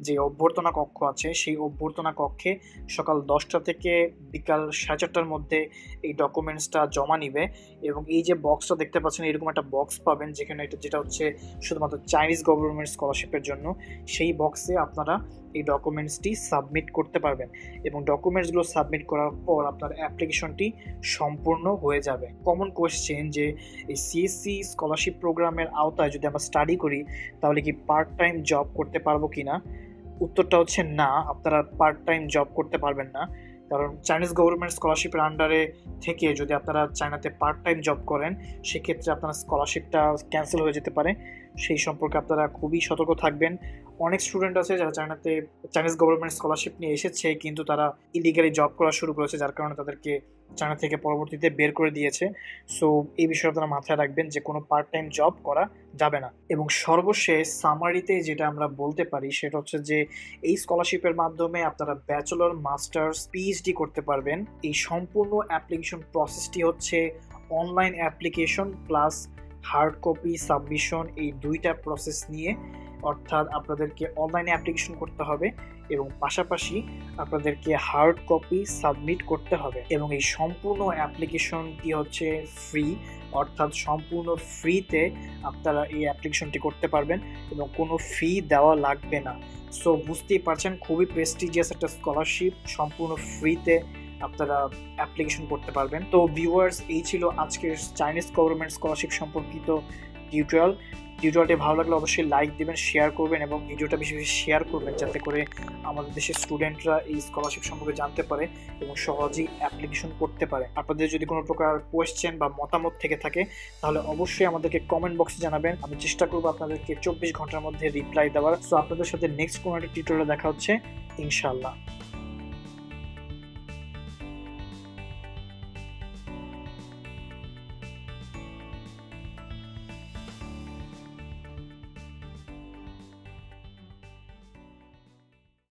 যে অভ্যর্থনা কক্ষ আছে সেই অভ্যর্থনা কক্ষে সকাল 10টা থেকে বিকাল 4:30টার মধ্যে এই ডকুমেন্টসটা জমা নিবে। এবং এই যে বক্সটা দেখতে পাচ্ছেন এরকম একটা বক্স পাবেন যেখানে যেটা হচ্ছে শুধুমাত্র চাইনিজ গভর্নমেন্ট স্কলারশিপের জন্য, সেই বক্সে আপনারা এই ডকুমেন্টসটি সাবমিট করতে পারবেন এবং ডকুমেন্টসগুলো সাবমিট করার পর আপনার অ্যাপ্লিকেশনটি সম্পূর্ণ হয়ে যাবে। কমন কোয়েশ্চেন যে এই সিএসসি স্কলারশিপ প্রোগ্রামের আওতায় যদি আমরা স্টাডি করি তাহলে কি পার্ট টাইম জব করতে পারবো কি না, উত্তরটা হচ্ছে না, আপনারা পার্ট টাইম জব করতে পারবেন না। কারণ চাইনিজ গভর্নমেন্ট স্কলারশিপের আন্ডারে থেকে যদি আপনারা চায়নাতে পার্ট টাইম জব করেন সেক্ষেত্রে আপনার স্কলারশিপটা ক্যান্সেল হয়ে যেতে পারে, সেই সম্পর্কে আপনারা খুবই সতর্ক থাকবেন। অনেক স্টুডেন্ট আছে যারা চাইনিজ গভর্নমেন্ট স্কলারশিপ নিয়ে এসেছে কিন্তু তারা ইলিগালি জব করা শুরু করেছে, যার কারণে তাদেরকে চায়না থেকে পরবর্তীতে বের করে দিয়েছে। সো এই বিষয়ে আপনারা মাথায় রাখবেন যে কোনো পার্ট টাইম জব করা যাবে না। এবং সর্বশেষ সামারিতে যেটা আমরা বলতে পারি সেটা হচ্ছে যে এই স্কলারশিপের মাধ্যমে আপনারা ব্যাচেলর, মাস্টার্স, পিএইচডি করতে পারবেন। এই সম্পূর্ণ অ্যাপ্লিকেশন প্রসেসটি হচ্ছে online application plus hard copy submission, এই দুইটা প্রসেস নিয়ে। অর্থাৎ আপনাদেরকে অনলাইনে অ্যাপ্লিকেশন করতে হবে এবং পাশাপাশি আপনাদেরকে হার্ড কপি সাবমিট করতে হবে এবং এই সম্পূর্ণ অ্যাপ্লিকেশনটি হচ্ছে ফ্রি, অর্থাৎ সম্পূর্ণ ফ্রিতে আপনারা এই অ্যাপ্লিকেশনটি করতে পারবেন এবং কোনো ফি দেওয়া লাগবে না। সো বুঝতেই পারছেন খুবই প্রেস্টিজিয়াস একটা স্কলারশিপ, সম্পূর্ণ ফ্রিতে আপনারা অ্যাপ্লিকেশন করতে পারবেন। তো ভিউয়ার্স, এই ছিল আজকের চাইনিজ গভর্নমেন্ট স্কলারশিপ সম্পর্কিত টিউটোরিয়ালটি ভালো লাগলে অবশ্যই লাইক দিবেন, শেয়ার করবেন এবং ভিডিওটা বেশি বেশি শেয়ার করবেন যাতে করে আমাদের দেশের স্টুডেন্টরা এই স্কলারশিপ সম্পর্কে জানতে পারে এবং সহজেই অ্যাপ্লিকেশন করতে পারে। আপনাদের যদি কোনো প্রকার কোয়েশ্চেন বা মতামত থেকে থাকে তাহলে অবশ্যই আমাদেরকে কমেন্ট বক্সে জানাবেন, আমি চেষ্টা করবো আপনাদেরকে 24 ঘন্টার মধ্যে রিপ্লাই দেওয়ার। সো আপনাদের সাথে নেক্সট কোনো একটা টিউটোরিয়ালে দেখা হচ্ছে ইনশাআল্লাহ।